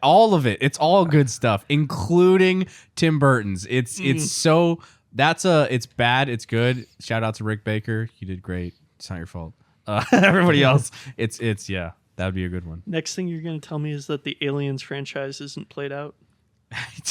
All of it. It's all good stuff, including Tim Burton's. It's so it's bad. It's good. Shout out to Rick Baker. You did great. It's not your fault. Everybody else, it's yeah. That would be a good one. Next thing you're going to tell me is that the Aliens franchise isn't played out.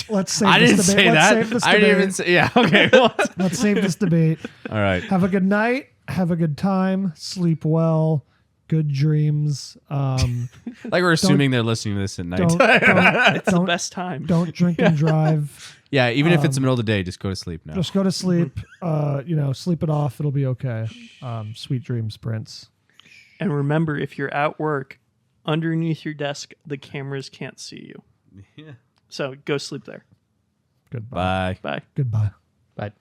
Let's save I this didn't debate. say Let's that. save this I didn't debate. even say. Yeah. Okay. All Let's save this debate. right. Have a good night. Have a good time. Sleep well. Good dreams. Like we're assuming they're listening to this at night. It's the best time. Don't drink and drive. Yeah, even if it's the middle of the day, just go to sleep now. Just go to sleep. Sleep it off. It'll be okay. Sweet dreams, Prince. And remember, if you're at work, underneath your desk, the cameras can't see you. Yeah. So go sleep there. Goodbye. Bye. Bye. Goodbye. But